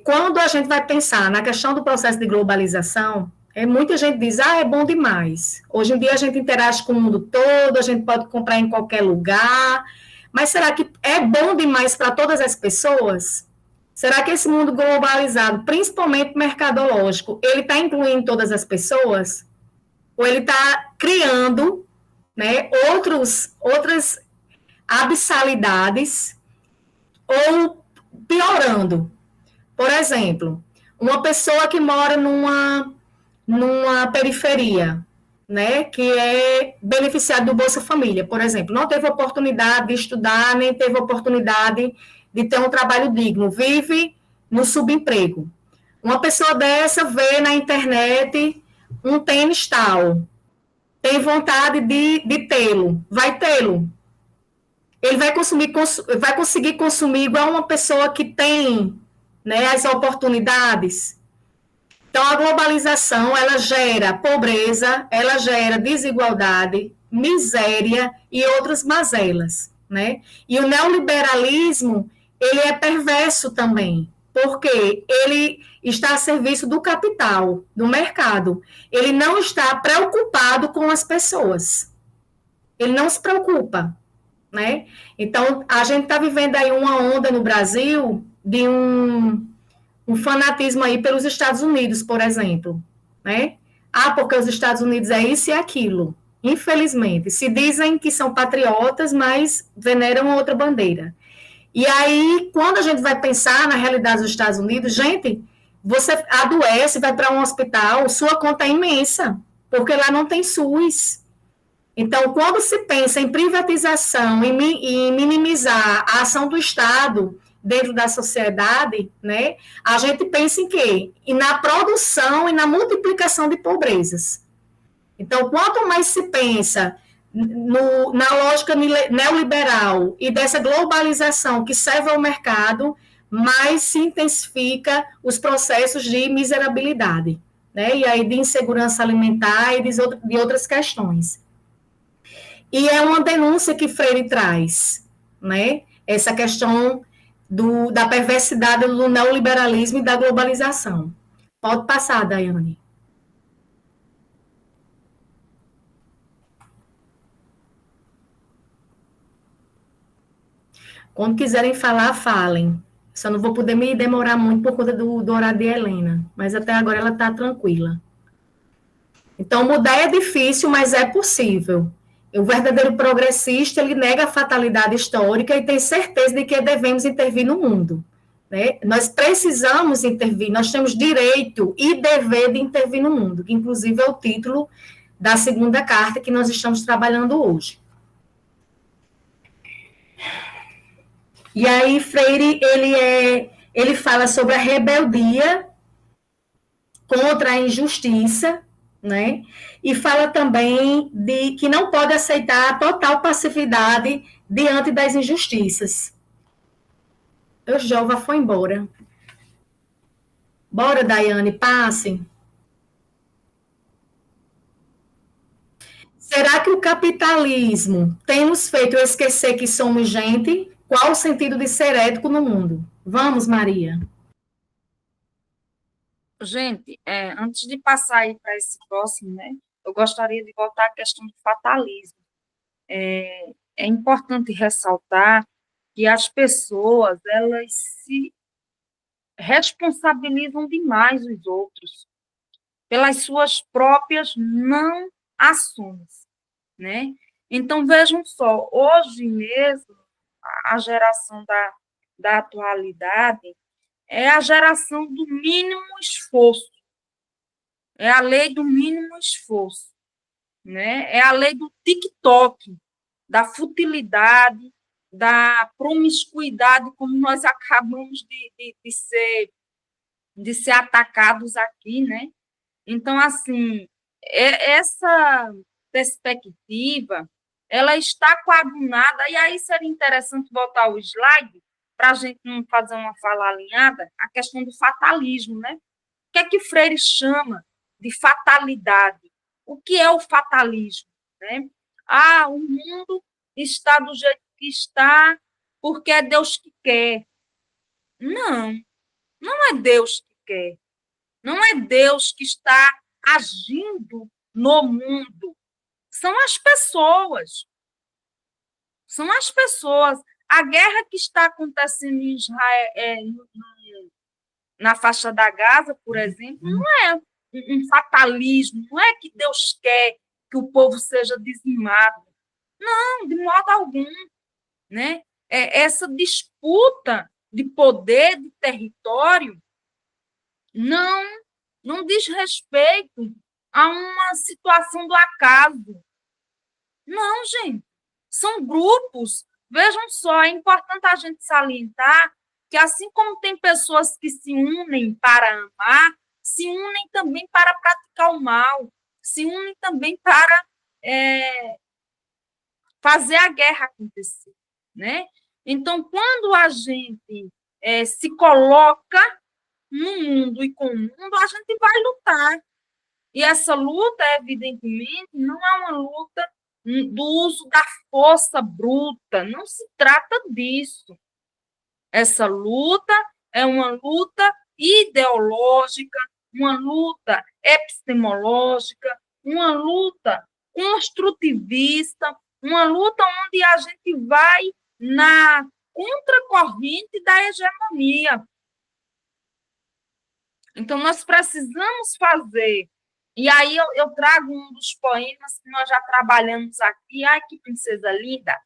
Quando a gente vai pensar na questão do processo de globalização, muita gente diz, é bom demais. Hoje em dia a gente interage com o mundo todo, a gente pode comprar em qualquer lugar, mas será que é bom demais para todas as pessoas? Será que esse mundo globalizado, principalmente mercadológico, ele está incluindo todas as pessoas? Ou ele está criando, né, outras abissalidades, ou piorando? Por exemplo, uma pessoa que mora numa periferia, né, que é beneficiada do Bolsa Família, por exemplo, não teve oportunidade de estudar, nem teve oportunidade de ter um trabalho digno, vive no subemprego. Uma pessoa dessa vê na internet um tênis tal, tem vontade de tê-lo, vai tê-lo. Ele vai conseguir consumir igual uma pessoa que tem, né, as oportunidades. Então, a globalização, ela gera pobreza, ela gera desigualdade, miséria e outras mazelas, né? E o neoliberalismo, ele é perverso também, porque ele está a serviço do capital, do mercado. Ele não está preocupado com as pessoas. Ele não se preocupa, né? Então, a gente está vivendo aí uma onda no Brasil de um fanatismo aí pelos Estados Unidos, por exemplo, né? Porque os Estados Unidos é isso e aquilo. Infelizmente, se dizem que são patriotas, mas veneram outra bandeira. E aí, quando a gente vai pensar na realidade dos Estados Unidos, gente, você adoece, vai para um hospital, sua conta é imensa, porque lá não tem SUS. Então, quando se pensa em privatização, em minimizar a ação do Estado dentro da sociedade, né, a gente pensa em quê? E na produção e na multiplicação de pobrezas. Então, quanto mais se pensa na lógica neoliberal e dessa globalização que serve ao mercado, mais se intensifica os processos de miserabilidade, né? E aí de insegurança alimentar e de outras questões. E é uma denúncia que Freire traz, né? Essa questão da perversidade do neoliberalismo e da globalização. Pode passar, Daiane. Quando quiserem falar, falem. Só não vou poder me demorar muito por conta do horário de Helena, mas até agora ela está tranquila. Então, mudar é difícil, mas é possível. O verdadeiro progressista, ele nega a fatalidade histórica e tem certeza de que devemos intervir no mundo, né? Nós precisamos intervir, nós temos direito e dever de intervir no mundo, que inclusive é o título da segunda carta que nós estamos trabalhando hoje. E aí, Freire, ele fala sobre a rebeldia contra a injustiça, né? E fala também de que não pode aceitar a total passividade diante das injustiças. O Jova foi embora. Bora, Daiane, passe. Será que o capitalismo tem nos feito esquecer que somos gente? Qual o sentido de ser ético no mundo? Vamos, Maria. Gente, antes de passar aí para esse próximo, né, eu gostaria de voltar à questão do fatalismo. É importante ressaltar que as pessoas, elas se responsabilizam demais os outros pelas suas próprias não ações, né? Então, vejam só, hoje mesmo, a geração da atualidade é a geração do mínimo esforço, é a lei do mínimo esforço, né? É a lei do TikTok, da futilidade, da promiscuidade, como nós acabamos de ser atacados aqui, né? Então, assim, essa perspectiva, ela está coadunada, e aí seria interessante botar o slide, para a gente não fazer uma fala alinhada, a questão do fatalismo, né? O que é que Freire chama de fatalidade? O que é o fatalismo, né? O mundo está do jeito que está porque é Deus que quer. Não, não é Deus que quer. Não é Deus que está agindo no mundo. São as pessoas. São as pessoas. A guerra que está acontecendo em Israel, na faixa da Gaza, por exemplo, não é um fatalismo, não é que Deus quer que o povo seja dizimado. Não, de modo algum, né? Essa disputa de poder, de território, não diz respeito a uma situação do acaso. Não, gente. São grupos. Vejam só, é importante a gente salientar que, assim como tem pessoas que se unem para amar, se unem também para praticar o mal, se unem também para fazer a guerra acontecer, né? Então, quando a gente se coloca no mundo e com o mundo, a gente vai lutar. E essa luta, evidentemente, não é uma luta do uso da força bruta, não se trata disso. Essa luta é uma luta ideológica, uma luta epistemológica, uma luta construtivista, uma luta onde a gente vai na contracorrente da hegemonia. Então, nós precisamos fazer. E aí eu trago um dos poemas que nós já trabalhamos aqui. Ai, que princesa linda!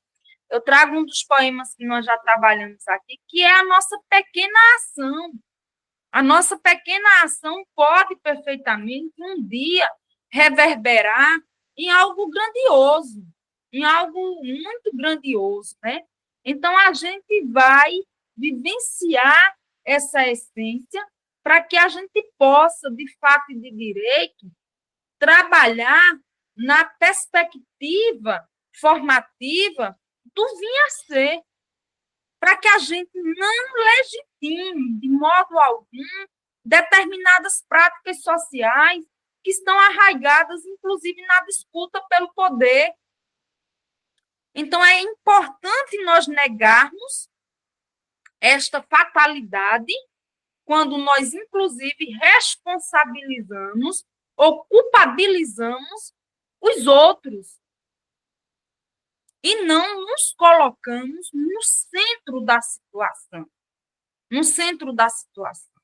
Eu trago um dos poemas que nós já trabalhamos aqui, que é a nossa pequena ação. A nossa pequena ação pode perfeitamente um dia reverberar em algo grandioso, em algo muito grandioso, né? Então, a gente vai vivenciar essa essência para que a gente possa, de fato e de direito, trabalhar na perspectiva formativa do vir a ser, para que a gente não legitime, de modo algum, determinadas práticas sociais que estão arraigadas, inclusive, na disputa pelo poder. Então, é importante nós negarmos esta fatalidade quando nós, inclusive, responsabilizamos ou culpabilizamos os outros e não nos colocamos no centro da situação. No centro da situação.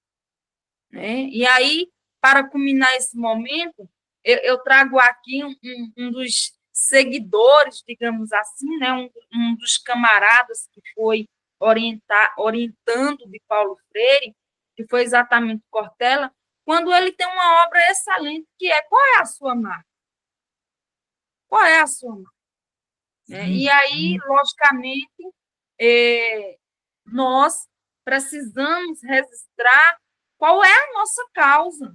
Né? E aí, para culminar esse momento, eu trago aqui um dos seguidores, digamos assim, né? um dos camaradas que foi orientando de Paulo Freire, que foi exatamente Cortella, quando ele tem uma obra excelente, que é qual é a sua marca? Qual é a sua marca? E aí, logicamente, nós precisamos registrar qual é a nossa causa,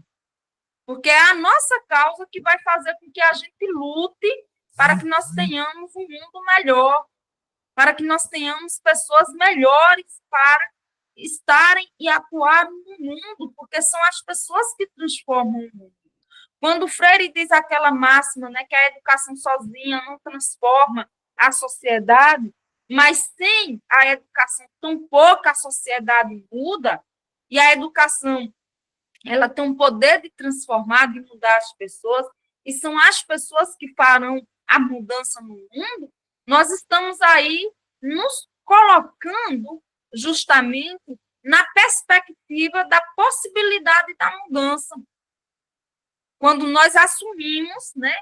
porque é a nossa causa que vai fazer com que a gente lute para que nós tenhamos um mundo melhor, para que nós tenhamos pessoas melhores para estarem e atuarem no mundo, porque são as pessoas que transformam o mundo. Quando o Freire diz aquela máxima, né, que a educação sozinha não transforma a sociedade, mas sem a educação, tampouco a sociedade muda, e a educação ela tem um poder de transformar, de mudar as pessoas, e são as pessoas que farão a mudança no mundo, nós estamos aí nos colocando justamente na perspectiva da possibilidade da mudança. Quando nós assumimos, né,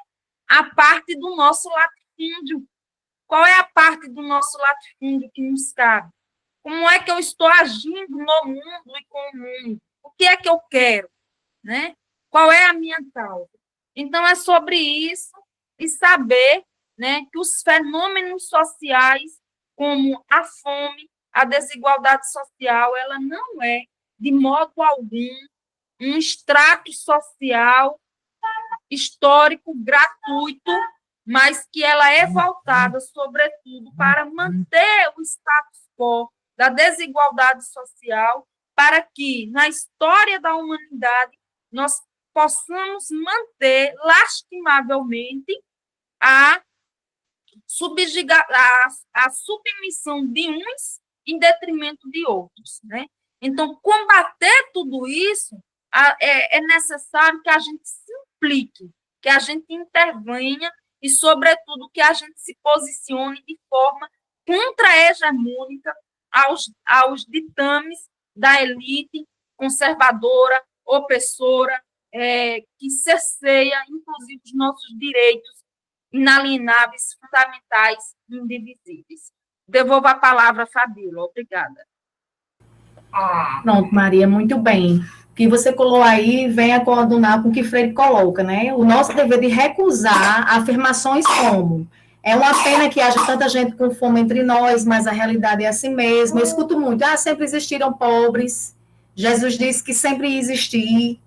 a parte do nosso latifúndio. Qual é a parte do nosso latifúndio que nos cabe? Como é que eu estou agindo no mundo e com o mundo? O que é que eu quero? Né? Qual é a minha causa? Então, é sobre isso e saber, né, que os fenômenos sociais, como a fome, a desigualdade social, ela não é, de modo algum, um extrato social histórico gratuito, mas que ela é voltada, sobretudo, para manter o status quo da desigualdade social, para que, na história da humanidade, nós possamos manter, lastimavelmente, a submissão de uns em detrimento de outros. Né? Então, combater tudo isso, é necessário que a gente se implique, que a gente intervenha e, sobretudo, que a gente se posicione de forma contra-hegemônica aos ditames da elite conservadora, opressora, que cerceia, inclusive, os nossos direitos inalienáveis, fundamentais, indivisíveis. Devolvo a palavra a Fabíola. Obrigada. Pronto, Maria, muito bem. O que você colocou aí vem a coordenar com o que Freire coloca, né? O nosso dever de recusar afirmações como é uma pena que haja tanta gente com fome entre nós, mas a realidade é assim mesmo. Eu escuto muito, sempre existiram pobres. Jesus disse que sempre ia existir.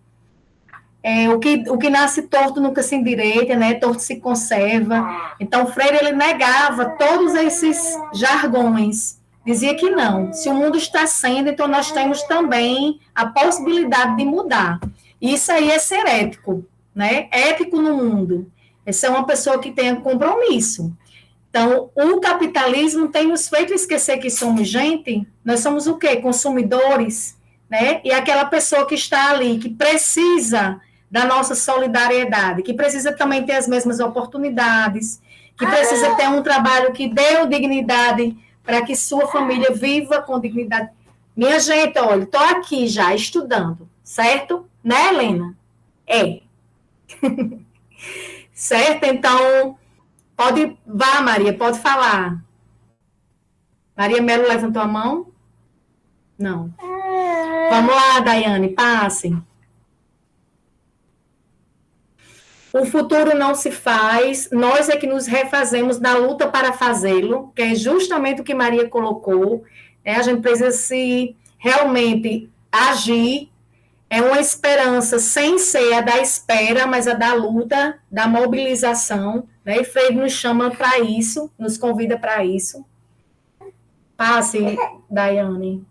O que nasce torto nunca se endireita, né? Torto se conserva. Então, Freire, ele negava todos esses jargões. Dizia que não. Se o mundo está sendo, então nós temos também a possibilidade de mudar. Isso aí é ser ético, né? Ético no mundo. Essa é uma pessoa que tem compromisso. Então, o capitalismo tem nos feito esquecer que somos gente. Nós somos o quê? Consumidores, né? E aquela pessoa que está ali, que precisa da nossa solidariedade, que precisa também ter as mesmas oportunidades, que precisa ter um trabalho que dê dignidade para que sua família viva com dignidade. Minha gente, olha, estou aqui já estudando, certo? Né, Helena? Certo? Então, vá, Maria, pode falar. Maria Melo levantou a mão? Não. Vamos lá, Daiane, passem. O futuro não se faz, nós é que nos refazemos na luta para fazê-lo, que é justamente o que Maria colocou. A gente precisa realmente agir, É uma esperança sem ser a da espera, mas a da luta, da mobilização, né? E Freire nos chama para isso, nos convida para isso. Passe, Daiane.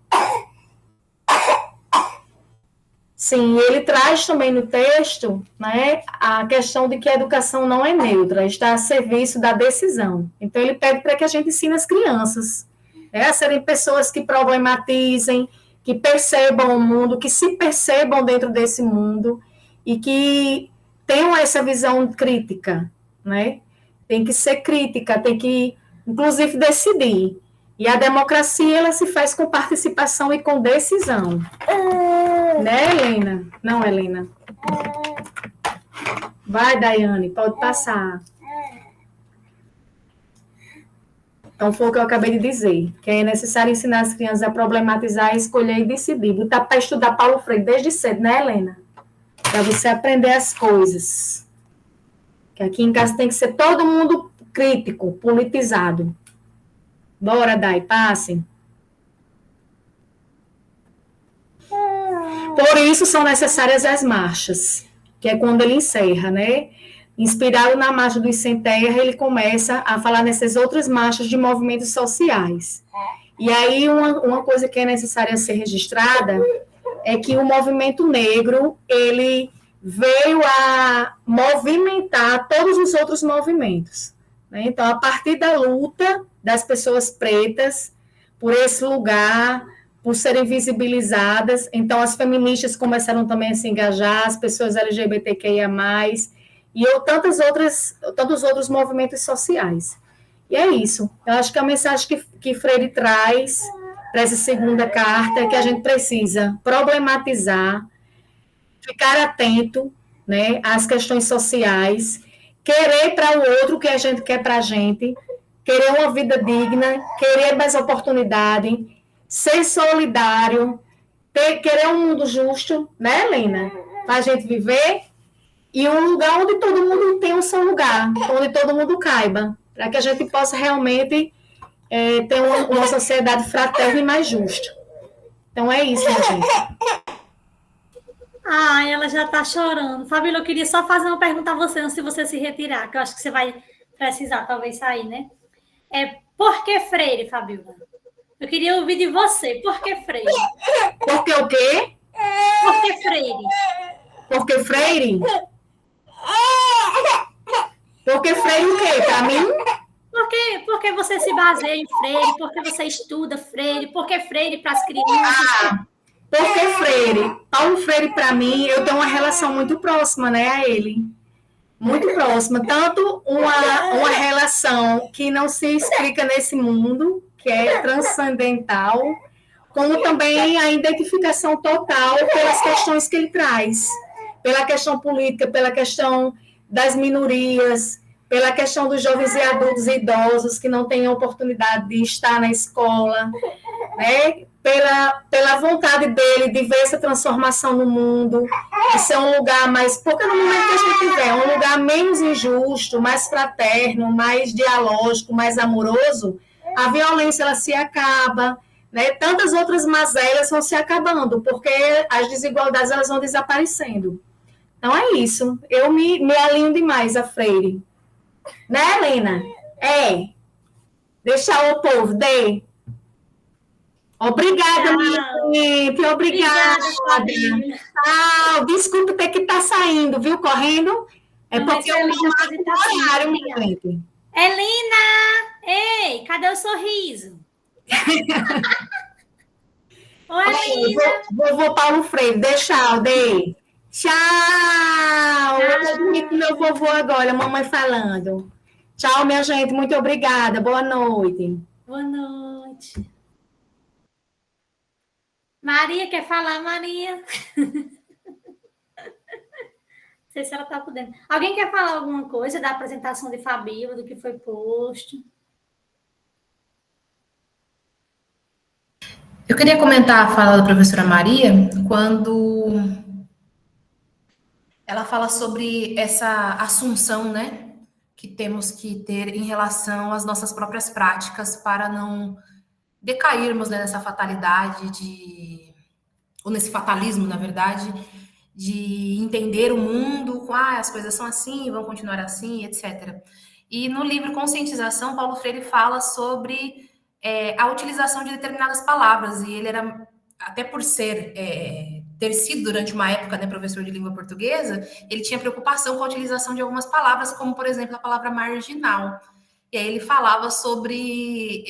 Sim, ele traz também no texto, né, a questão de que a educação não é neutra, está a serviço da decisão. Então, ele pede para que a gente ensine as crianças, né, a serem pessoas que problematizem, que percebam o mundo, que se percebam dentro desse mundo e que tenham essa visão crítica, né? Tem que ser crítica, tem que, inclusive, decidir. E a democracia, ela se faz com participação e com decisão. Né, Helena? Não, Helena. Vai, Daiane, pode passar. Então, foi o que eu acabei de dizer, que é necessário ensinar as crianças a problematizar, escolher e decidir. Botar para estudar Paulo Freire desde cedo, né, Helena? Para você aprender as coisas. Que aqui em casa tem que ser todo mundo crítico, politizado. Bora, Dai, passem. Por isso são necessárias as marchas, que é quando ele encerra, né? Inspirado na Marcha dos Sem Terra, ele começa a falar nessas outras marchas de movimentos sociais. E aí, uma coisa que é necessária ser registrada é que o movimento negro, ele veio a movimentar todos os outros movimentos, né? Então, a partir da luta das pessoas pretas por esse lugar, por serem visibilizadas, então as feministas começaram também a se engajar, as pessoas LGBTQIA+, e tantos outros movimentos sociais. E é isso. Eu acho que a mensagem que Freire traz para essa segunda carta é que a gente precisa problematizar, ficar atento, né, às questões sociais, querer para o outro o que a gente quer para a gente, querer uma vida digna, querer mais oportunidade, ser solidário, querer um mundo justo, né, Helena? Para a gente viver, e um lugar onde todo mundo tem o seu lugar, onde todo mundo caiba, para que a gente possa realmente ter uma sociedade fraterna e mais justa. Então é isso, minha gente. Ai, ela já está chorando. Fabíola, eu queria só fazer uma pergunta a você, antes de você se retirar, que eu acho que você vai precisar, talvez, sair, né? Por que Freire, Fabíola? Eu queria ouvir de você. Por que Freire? Por que o quê? Por que Freire? Por que Freire? Por que Freire o quê? Para mim? Por que você se baseia em Freire? Por que você estuda Freire? Por que Freire para as crianças? Por que Freire? Paulo Freire, para mim, eu tenho uma relação muito próxima, né, a ele. Muito próxima. Tanto uma relação que não se explica nesse mundo, que é transcendental, como também a identificação total pelas questões que ele traz. Pela questão política, pela questão das minorias, pela questão dos jovens e adultos e idosos que não têm oportunidade de estar na escola, né? Pela vontade dele de ver essa transformação no mundo, de ser um lugar mais, porque no momento que a gente tiver um lugar menos injusto, mais fraterno, mais dialógico, mais amoroso, a violência ela se acaba, né? Tantas outras mazelas vão se acabando, porque as desigualdades elas vão desaparecendo. Então é isso, eu me alinho demais a Freire. Né, Helena? Deixar o povo, Obrigada, minha gente. Obrigada. Desculpa ter que estar saindo, viu? Correndo. Porque eu não horário, minha gente. Helena! Ei, cadê o sorriso? Oi, Helena. Vovô Paulo Freire, tchau, Tchau! Eu dormi com meu vovô agora, mamãe falando. Tchau, minha gente. Muito obrigada. Boa noite. Boa noite. Maria, quer falar, Maria? Não sei se ela está podendo. Alguém quer falar alguma coisa da apresentação de Fabíola, do que foi posto? Eu queria comentar a fala da professora Maria, quando ela fala sobre essa assunção, né, que temos que ter em relação às nossas próprias práticas para não decairmos, né, nessa fatalidade de ou nesse fatalismo, na verdade, de entender o mundo, as coisas são assim, vão continuar assim, etc. E no livro Conscientização, Paulo Freire fala sobre a utilização de determinadas palavras, e ele era, até por ter sido durante uma época, né, professor de língua portuguesa, ele tinha preocupação com a utilização de algumas palavras, como, por exemplo, a palavra marginal. E aí ele falava sobre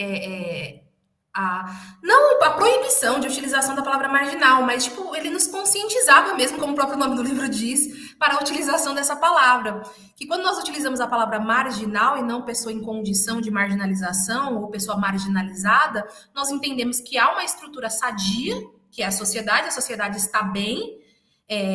não a proibição de utilização da palavra marginal, mas tipo, ele nos conscientizava mesmo, como o próprio nome do livro diz, para a utilização dessa palavra. Que quando nós utilizamos a palavra marginal e não pessoa em condição de marginalização ou pessoa marginalizada, nós entendemos que há uma estrutura sadia, que é a sociedade está bem,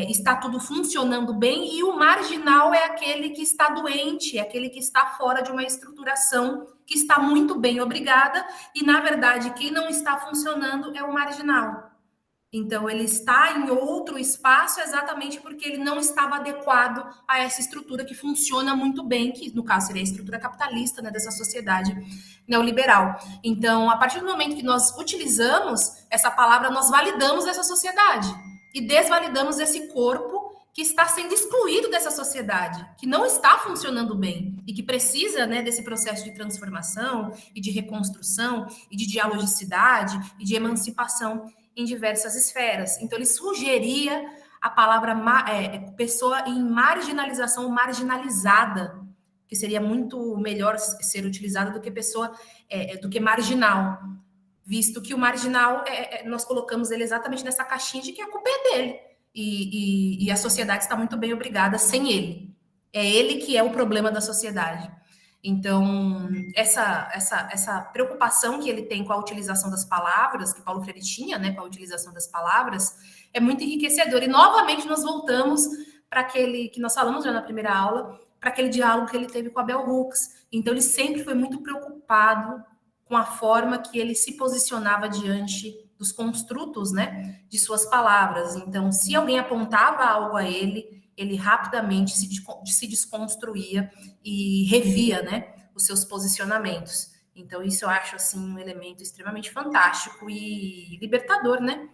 está tudo funcionando bem, e o marginal é aquele que está doente, é aquele que está fora de uma estruturação que está muito bem, obrigada, e na verdade quem não está funcionando é o marginal. Então ele está em outro espaço exatamente porque ele não estava adequado a essa estrutura que funciona muito bem, que no caso seria a estrutura capitalista, né, dessa sociedade neoliberal. Então, a partir do momento que nós utilizamos essa palavra, nós validamos essa sociedade e desvalidamos esse corpo que está sendo excluído dessa sociedade, que não está funcionando bem e que precisa, né, desse processo de transformação e de reconstrução e de dialogicidade e de emancipação em diversas esferas. Então, ele sugeria a palavra pessoa em marginalização, marginalizada, que seria muito melhor ser utilizada do que pessoa, do que marginal, visto que o marginal, nós colocamos ele exatamente nessa caixinha de que a culpa é dele. E a sociedade está muito bem obrigada sem ele. É ele que é o problema da sociedade. Então, essa preocupação que ele tem com a utilização das palavras, que Paulo Freire tinha, né, com a utilização das palavras, é muito enriquecedor. E, novamente, nós voltamos para aquele que nós falamos já na primeira aula, para aquele diálogo que ele teve com a Bell Hooks. Então, ele sempre foi muito preocupado com a forma que ele se posicionava diante dos construtos, né, de suas palavras. Então, se alguém apontava algo a ele, ele rapidamente se desconstruía e revia, né, os seus posicionamentos. Então, isso eu acho, assim, um elemento extremamente fantástico e libertador, né,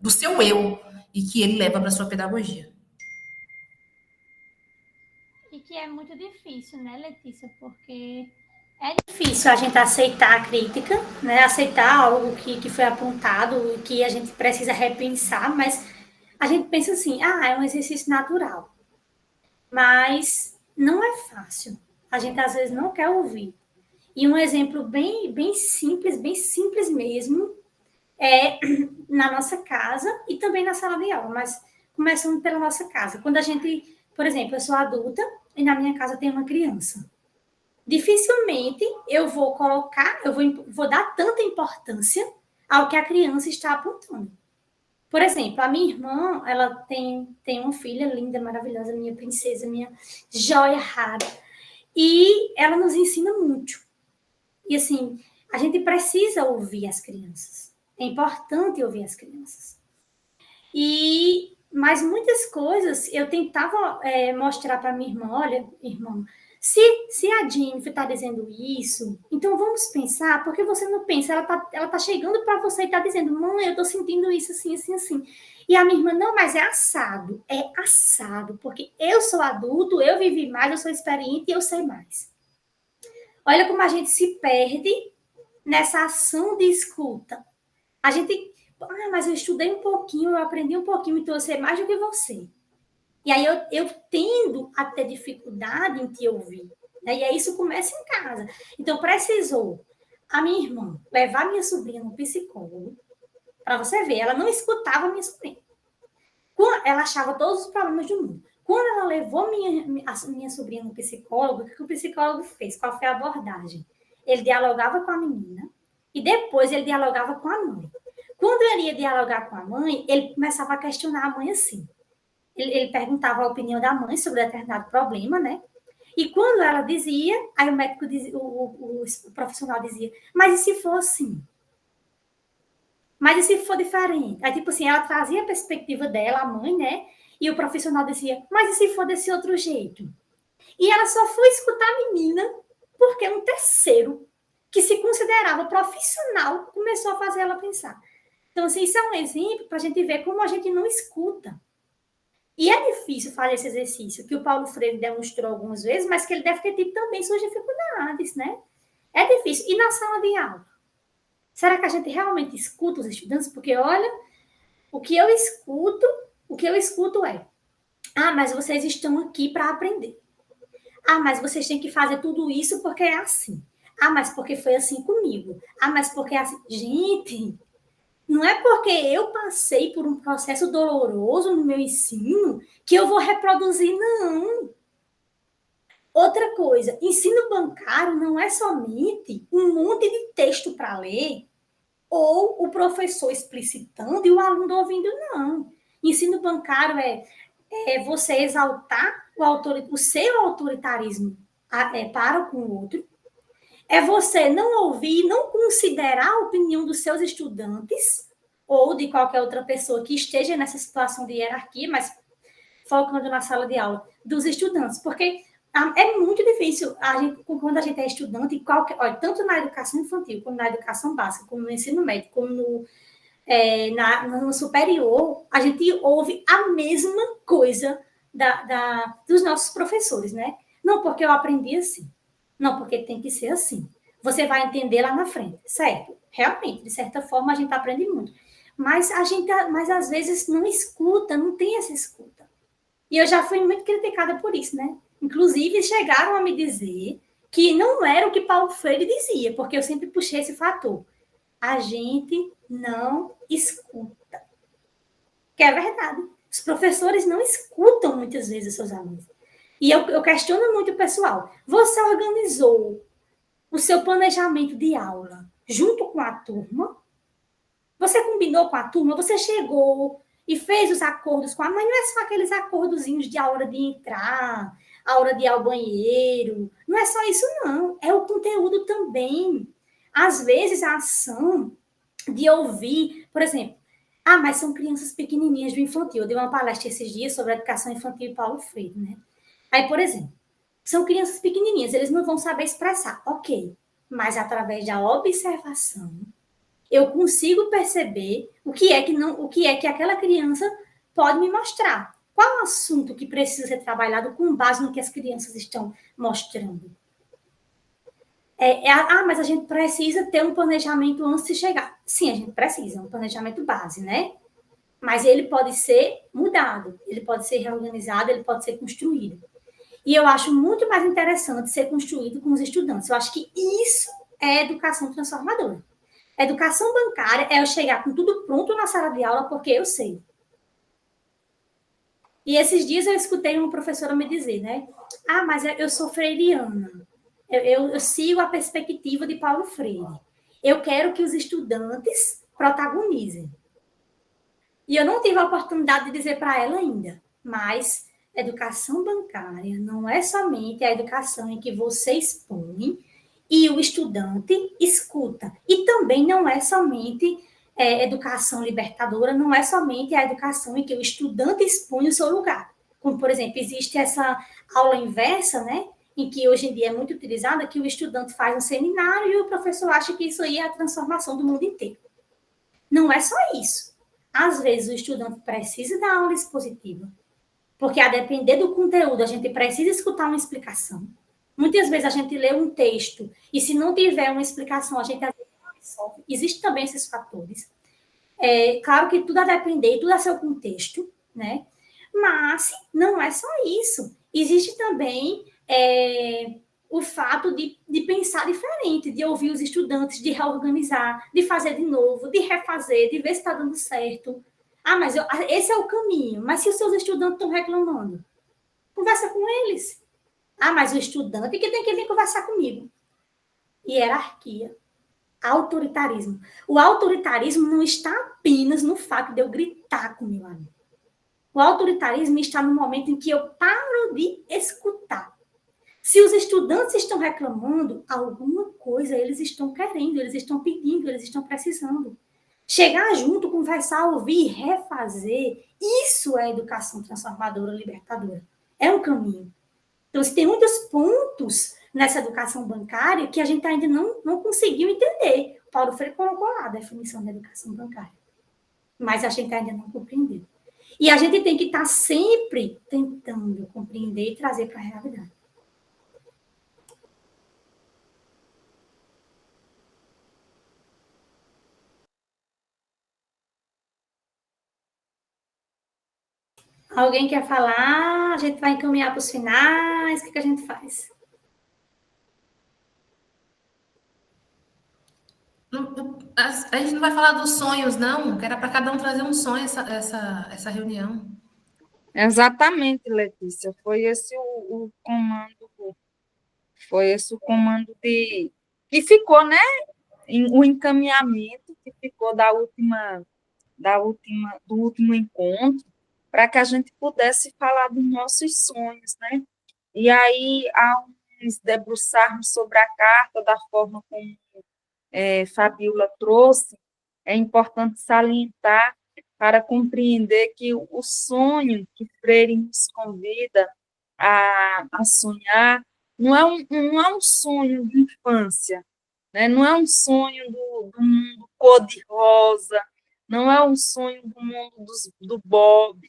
do seu eu, e que ele leva para a sua pedagogia. E que é muito difícil, né, Letícia, porque é difícil a gente aceitar a crítica, né, aceitar algo que foi apontado e que a gente precisa repensar, mas a gente pensa assim, é um exercício natural. Mas não é fácil. A gente, às vezes, não quer ouvir. E um exemplo bem simples mesmo, é na nossa casa e também na sala de aula, mas começando pela nossa casa. Quando a gente, por exemplo, eu sou adulta e na minha casa tem uma criança. Dificilmente eu vou vou dar tanta importância ao que a criança está apontando. Por exemplo, a minha irmã, ela tem uma filha linda, maravilhosa, minha princesa, minha joia rara. E ela nos ensina muito. E assim, a gente precisa ouvir as crianças. É importante ouvir as crianças. Mas muitas coisas eu tentava mostrar para minha irmã, olha, irmã, se a Jennifer está dizendo isso, então vamos pensar, porque você não pensa, ela tá chegando para você e está dizendo, mãe, eu estou sentindo isso assim, assim, assim. E a minha irmã, não, mas é assado, porque eu sou adulto, eu vivi mais, eu sou experiente e eu sei mais. Olha como a gente se perde nessa ação de escuta. A gente, mas eu estudei um pouquinho, eu aprendi um pouquinho, então eu sei mais do que você. E aí eu tendo a ter dificuldade em te ouvir. Né? E aí isso começa em casa. Então, precisou a minha irmã levar minha sobrinha no psicólogo, para você ver, ela não escutava minha sobrinha. Ela achava todos os problemas do mundo. Quando ela levou minha sobrinha no psicólogo, o que o psicólogo fez? Qual foi a abordagem? Ele dialogava com a menina e depois ele dialogava com a mãe. Quando ele ia dialogar com a mãe, ele começava a questionar a mãe assim. Ele perguntava a opinião da mãe sobre determinado problema, né? E quando ela dizia, aí o médico dizia, o profissional dizia, mas e se for assim? Mas e se for diferente? Aí, tipo assim, ela trazia a perspectiva dela, a mãe, né? E o profissional dizia, mas e se for desse outro jeito? E ela só foi escutar a menina porque um terceiro, que se considerava profissional, começou a fazer ela pensar. Então, assim, isso é um exemplo para a gente ver como a gente não escuta. E é difícil fazer esse exercício, que o Paulo Freire demonstrou algumas vezes, mas que ele deve ter tido também suas dificuldades, né? É difícil. E na sala de aula? Será que a gente realmente escuta os estudantes? Porque, olha, o que eu escuto é: ah, mas vocês estão aqui para aprender. Ah, mas vocês têm que fazer tudo isso porque é assim. Ah, mas porque foi assim comigo. Ah, mas porque é assim. Gente, não é porque eu passei por um processo doloroso no meu ensino que eu vou reproduzir, não. Outra coisa, ensino bancário não é somente um monte de texto para ler ou o professor explicitando e o aluno ouvindo, não. Ensino bancário é você exaltar o seu autoritarismo para com o outro, é você não ouvir, não considerar a opinião dos seus estudantes ou de qualquer outra pessoa que esteja nessa situação de hierarquia, mas focando na sala de aula, dos estudantes, porque é muito difícil quando a gente é estudante, tanto na educação infantil, como na educação básica, como no ensino médio, como no superior, a gente ouve a mesma coisa dos nossos professores, né? Não porque eu aprendi assim, não porque tem que ser assim. Você vai entender lá na frente, certo? Realmente, de certa forma, a gente aprende muito. Mas às vezes não escuta, não tem essa escuta. E eu já fui muito criticada por isso, né? Inclusive, chegaram a me dizer que não era o que Paulo Freire dizia, porque eu sempre puxei esse fator. A gente não escuta. Que é verdade. Os professores não escutam muitas vezes os seus alunos. E eu questiono muito o pessoal. Você organizou o seu planejamento de aula junto com a turma? Você combinou com a turma? Você chegou e fez os acordos com a mãe? Não é só aqueles acordozinhos de a hora de entrar, a hora de ir ao banheiro. Não é só isso, não. É o conteúdo também. Às vezes, a ação de ouvir, por exemplo, mas são crianças pequenininhas do infantil. Eu dei uma palestra esses dias sobre a educação infantil e Paulo Freire, né? Aí, por exemplo, são crianças pequenininhas, eles não vão saber expressar. Ok, mas através da observação, eu consigo perceber o que é que aquela criança pode me mostrar. Qual o assunto que precisa ser trabalhado com base no que as crianças estão mostrando? Mas a gente precisa ter um planejamento antes de chegar. Sim, a gente precisa, um planejamento base, né? Mas ele pode ser mudado, ele pode ser reorganizado, ele pode ser construído. E eu acho muito mais interessante ser construído com os estudantes. Eu acho que isso é educação transformadora. A educação bancária é eu chegar com tudo pronto na sala de aula porque eu sei. E esses dias eu escutei uma professora me dizer, né? Mas eu sou freiriana. Eu sigo a perspectiva de Paulo Freire. Eu quero que os estudantes protagonizem. E eu não tive a oportunidade de dizer para ela ainda, mas educação bancária não é somente a educação em que você expõe e o estudante escuta. E também não é somente educação libertadora, não é somente a educação em que o estudante expõe o seu lugar. Como, por exemplo, existe essa aula inversa, né? Em que hoje em dia é muito utilizada, que o estudante faz um seminário e o professor acha que isso aí é a transformação do mundo inteiro. Não é só isso. Às vezes o estudante precisa da aula expositiva, porque a depender do conteúdo, a gente precisa escutar uma explicação. Muitas vezes a gente lê um texto e se não tiver uma explicação, a gente não resolve. Existem também esses fatores. Claro que tudo a depender, tudo a seu contexto, né? Mas não é só isso. Existe também o fato de pensar diferente, de ouvir os estudantes, de reorganizar, de fazer de novo, de refazer, de ver se está dando certo. Mas esse é o caminho. Mas se os seus estudantes estão reclamando, conversa com eles. Mas o estudante que tem que vir conversar comigo. Hierarquia. Autoritarismo. O autoritarismo não está apenas no fato de eu gritar com meu amigo. O autoritarismo está no momento em que eu paro de escutar. Se os estudantes estão reclamando, alguma coisa eles estão querendo, eles estão pedindo, eles estão precisando. Chegar junto, conversar, ouvir, refazer, isso é educação transformadora, libertadora. É um caminho. Então, tem muitos pontos nessa educação bancária que a gente ainda não conseguiu entender. O Paulo Freire colocou lá a definição da educação bancária. mas a gente ainda não compreendeu. E a gente tem que estar sempre tentando compreender e trazer para a realidade. Alguém quer falar? A gente vai encaminhar para os finais. O que a gente faz? A gente não vai falar dos sonhos, não, que era para cada um trazer um sonho essa reunião. Exatamente, Letícia. Foi esse o comando que ficou, né? O encaminhamento que ficou do último encontro, para que a gente pudesse falar dos nossos sonhos, né? E aí, ao nos debruçarmos sobre a carta da forma como Fabiola trouxe, é importante salientar para compreender que o sonho que Freire nos convida a sonhar não é um sonho de infância, né? Não é um sonho do mundo cor-de-rosa, não é um sonho do mundo do Bob,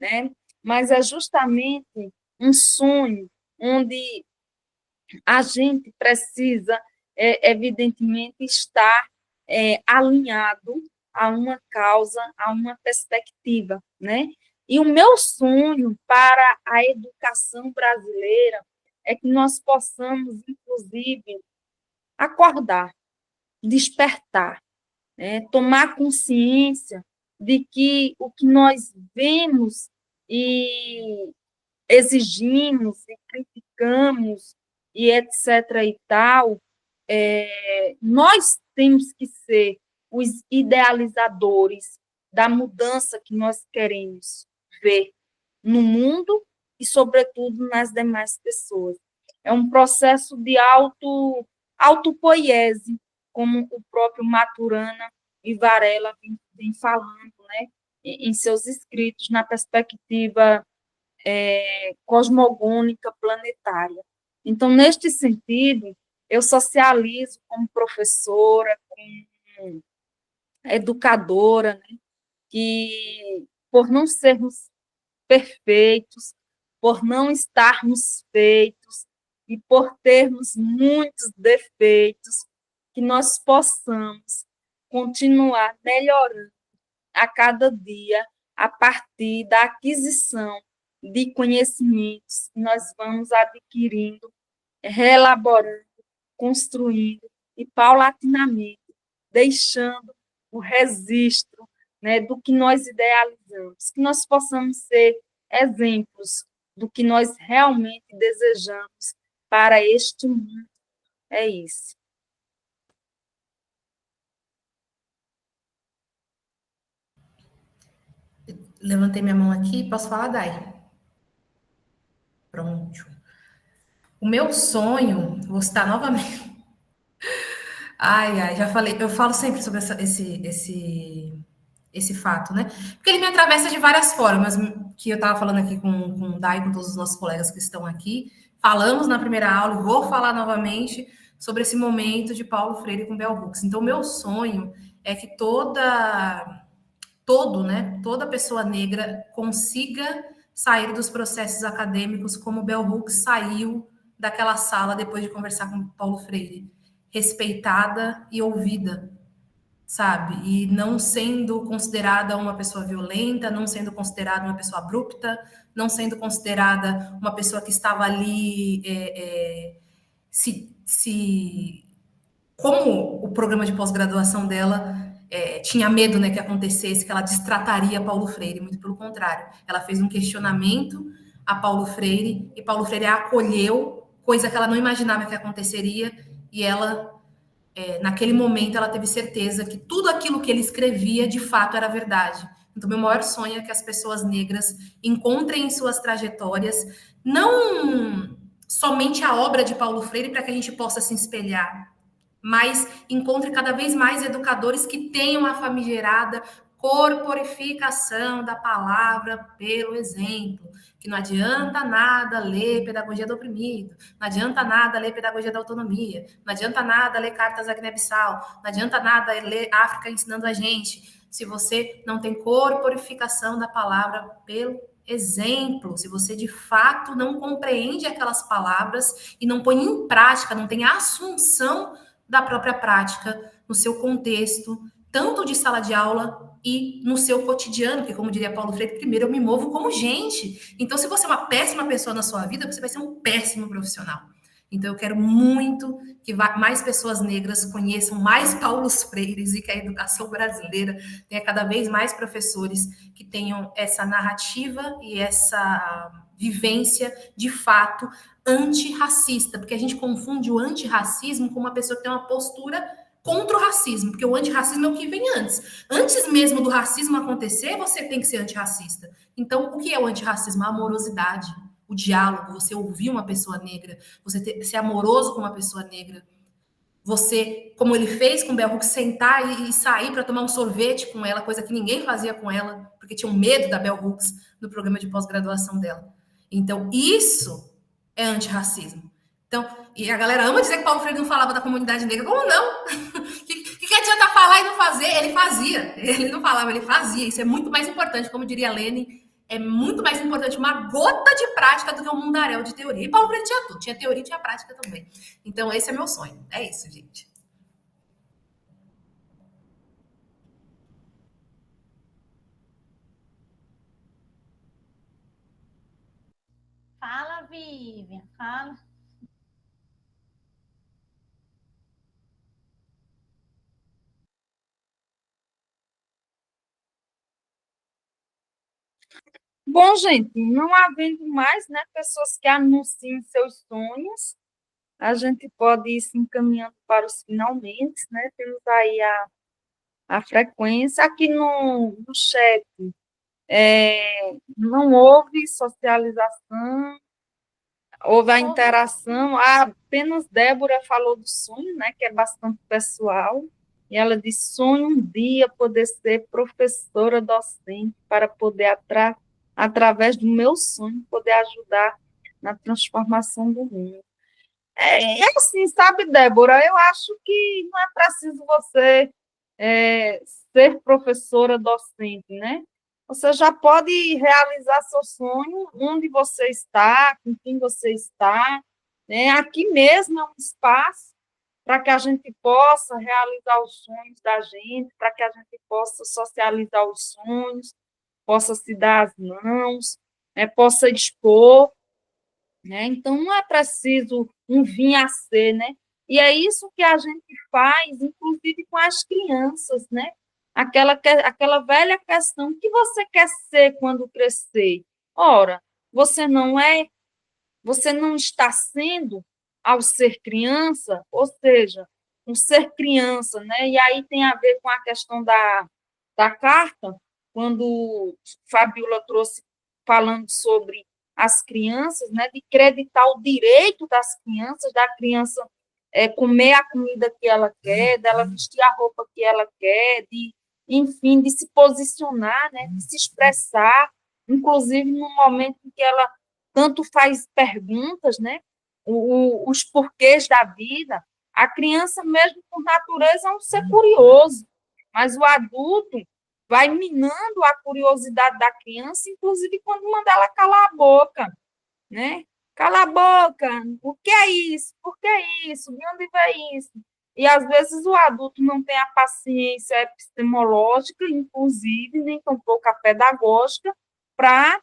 né? Mas é justamente um sonho onde a gente precisa, evidentemente, estar alinhado a uma causa, a uma perspectiva, né? E o meu sonho para a educação brasileira é que nós possamos, inclusive, acordar, despertar, né? Tomar consciência de que o que nós vemos e exigimos e criticamos e etc. e tal, nós temos que ser os idealizadores da mudança que nós queremos ver no mundo e, sobretudo, nas demais pessoas. É um processo de autopoiese, como o próprio Maturana e Varela vem falando, né, em seus escritos, na perspectiva cosmogônica planetária. Então, neste sentido, eu socializo como professora, como educadora, né, que por não sermos perfeitos, por não estarmos feitos e por termos muitos defeitos, que nós possamos continuar melhorando a cada dia a partir da aquisição de conhecimentos que nós vamos adquirindo, reelaborando, construindo e paulatinamente deixando o registro, né, do que nós idealizamos, que nós possamos ser exemplos do que nós realmente desejamos para este mundo. É isso. Levantei minha mão aqui, posso falar, Dai? Pronto. O meu sonho, vou citar novamente. Ai, já falei, eu falo sempre sobre esse fato, né? Porque ele me atravessa de várias formas, que eu estava falando aqui com o Dai, com todos os nossos colegas que estão aqui. Falamos na primeira aula, e vou falar novamente sobre esse momento de Paulo Freire com Bell Hooks. Então, meu sonho é que toda pessoa negra consiga sair dos processos acadêmicos como Bell Hooks saiu daquela sala depois de conversar com Paulo Freire, respeitada e ouvida, sabe? E não sendo considerada uma pessoa violenta, não sendo considerada uma pessoa abrupta, não sendo considerada uma pessoa que estava ali como o programa de pós-graduação dela tinha medo, né, que acontecesse, que ela destrataria Paulo Freire, muito pelo contrário. Ela fez um questionamento a Paulo Freire, e Paulo Freire a acolheu, coisa que ela não imaginava que aconteceria, e ela, naquele momento, ela teve certeza que tudo aquilo que ele escrevia, de fato, era verdade. Então, meu maior sonho é que as pessoas negras encontrem em suas trajetórias, não somente a obra de Paulo Freire, para que a gente possa se espelhar, mas encontre cada vez mais educadores que tenham a famigerada corporificação da palavra pelo exemplo, que não adianta nada ler Pedagogia do Oprimido, não adianta nada ler Pedagogia da Autonomia, não adianta nada ler Cartas à Guiné-Bissau, não adianta nada ler África ensinando a gente, se você não tem corporificação da palavra pelo exemplo, se você de fato não compreende aquelas palavras e não põe em prática, não tem a assunção da própria prática no seu contexto, tanto de sala de aula e no seu cotidiano, que, como diria Paulo Freire, primeiro eu me movo como gente. Então, se você é uma péssima pessoa na sua vida, você vai ser um péssimo profissional. Então, eu quero muito que mais pessoas negras conheçam mais Paulo Freires e que a educação brasileira tenha cada vez mais professores que tenham essa narrativa e essa vivência, de fato, antirracista, porque a gente confunde o antirracismo com uma pessoa que tem uma postura contra o racismo, porque o antirracismo é o que vem antes. Antes mesmo do racismo acontecer, você tem que ser antirracista. Então, o que é o antirracismo? A amorosidade, o diálogo, você ouvir uma pessoa negra, você ser amoroso com uma pessoa negra, você, como ele fez com Bell Hooks, sentar e sair para tomar um sorvete com ela, coisa que ninguém fazia com ela, porque tinham medo da Bell Hooks no programa de pós-graduação dela. Então, isso é antirracismo. Então, e a galera ama dizer que Paulo Freire não falava da comunidade negra. Como não? que adianta falar e não fazer? Ele fazia. Ele não falava, ele fazia. Isso é muito mais importante, como diria Lene, é muito mais importante uma gota de prática do que um mundaréu de teoria. E Paulo Freire tinha tudo, tinha teoria e tinha prática também. Então, esse é meu sonho. É isso, gente. Fala, Vivian, fala. Bom, gente, não havendo mais, né, pessoas que anunciem seus sonhos, a gente pode ir se encaminhando para os finalmente, né? Temos aí a frequência. Aqui no chat não houve socialização, houve a interação. Apenas Débora falou do sonho, né, que é bastante pessoal, e ela disse: sonho um dia poder ser professora docente para poder através do meu sonho, poder ajudar na transformação do mundo. É assim, sabe, Débora, eu acho que não é preciso você ser professora docente, né? Você já pode realizar seu sonho onde você está, com quem você está, né? Aqui mesmo é um espaço para que a gente possa realizar os sonhos da gente, para que a gente possa socializar os sonhos, possa se dar as mãos, né, possa expor, né? Então, não é preciso um vir a ser, né? E é isso que a gente faz, inclusive com as crianças, né? Aquela velha questão: o que você quer ser quando crescer? Ora, você não está sendo ao ser criança, ou seja, um ser criança, né? E aí tem a ver com a questão da carta, quando Fabiola trouxe falando sobre as crianças, né, de acreditar o direito das crianças, da criança comer a comida que ela quer, dela vestir a roupa que ela quer, enfim, de se posicionar, né, de se expressar, inclusive no momento em que ela tanto faz perguntas, né, os porquês da vida. A criança, mesmo por natureza, é um ser curioso, mas o adulto vai minando a curiosidade da criança, inclusive quando manda ela calar a boca, né? Cala a boca, o que é isso? Por que é isso? De onde vem isso? E, às vezes, o adulto não tem a paciência epistemológica, inclusive, nem tampouco a pedagógica, para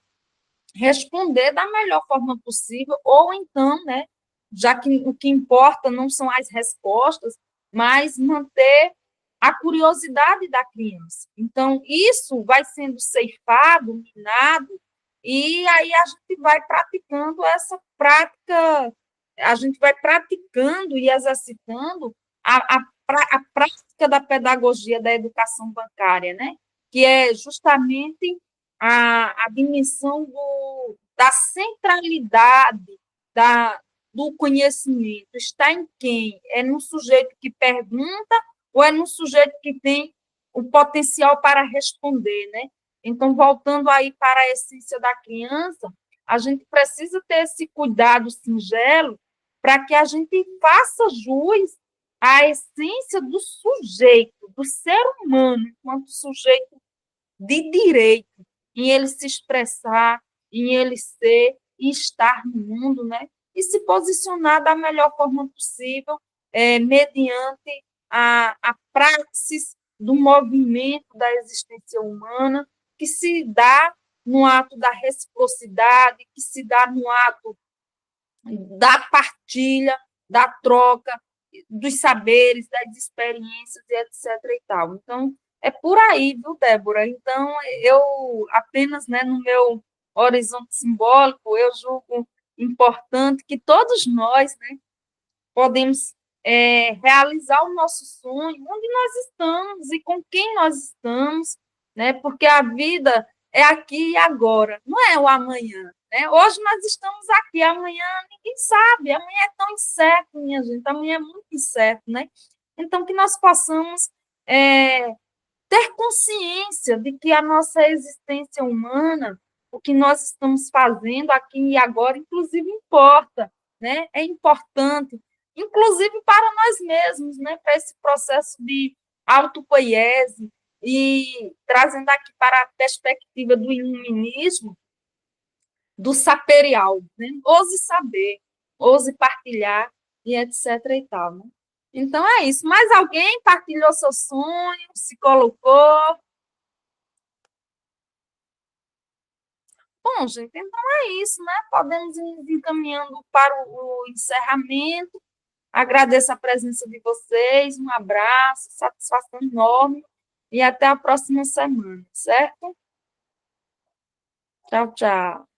responder da melhor forma possível, ou então, né, já que o que importa não são as respostas, mas manter a curiosidade da criança. Então, isso vai sendo ceifado, minado, e aí a gente vai praticando essa prática, a gente vai praticando e exercitando a prática da pedagogia da educação bancária, né? Que é justamente a dimensão da centralidade do conhecimento. Está em quem? É no sujeito que pergunta ou é no sujeito que tem o potencial para responder, né? Então, voltando aí para a essência da criança, a gente precisa ter esse cuidado singelo para que a gente faça jus a essência do sujeito, do ser humano, enquanto sujeito de direito, em ele se expressar, em ele ser e estar no mundo, né? E se posicionar da melhor forma possível, mediante a praxis do movimento da existência humana, que se dá no ato da reciprocidade, que se dá no ato da partilha, da troca, dos saberes, das experiências, e etc. e tal. Então, é por aí, viu, Débora? Então, eu apenas, né, no meu horizonte simbólico, eu julgo importante que todos nós, né, podemos realizar o nosso sonho, onde nós estamos e com quem nós estamos, né? Porque a vida é aqui e agora, não é o amanhã, né? Hoje nós estamos aqui, amanhã ninguém sabe, amanhã é tão incerto, minha gente, amanhã é muito incerto, né? Então, que nós possamos ter consciência de que a nossa existência humana, o que nós estamos fazendo aqui e agora, inclusive, importa, né? É importante, inclusive para nós mesmos, né? Para esse processo de autopoiese, e trazendo aqui para a perspectiva do iluminismo, do saperial, né? Ouse saber, ouse partilhar, e etc. e tal, né? Então, é isso. Mais alguém partilhou seu sonho, se colocou? Bom, gente, então é isso, né? Podemos ir encaminhando para o encerramento. Agradeço a presença de vocês, um abraço, satisfação enorme, e até a próxima semana, certo? Tchau, tchau.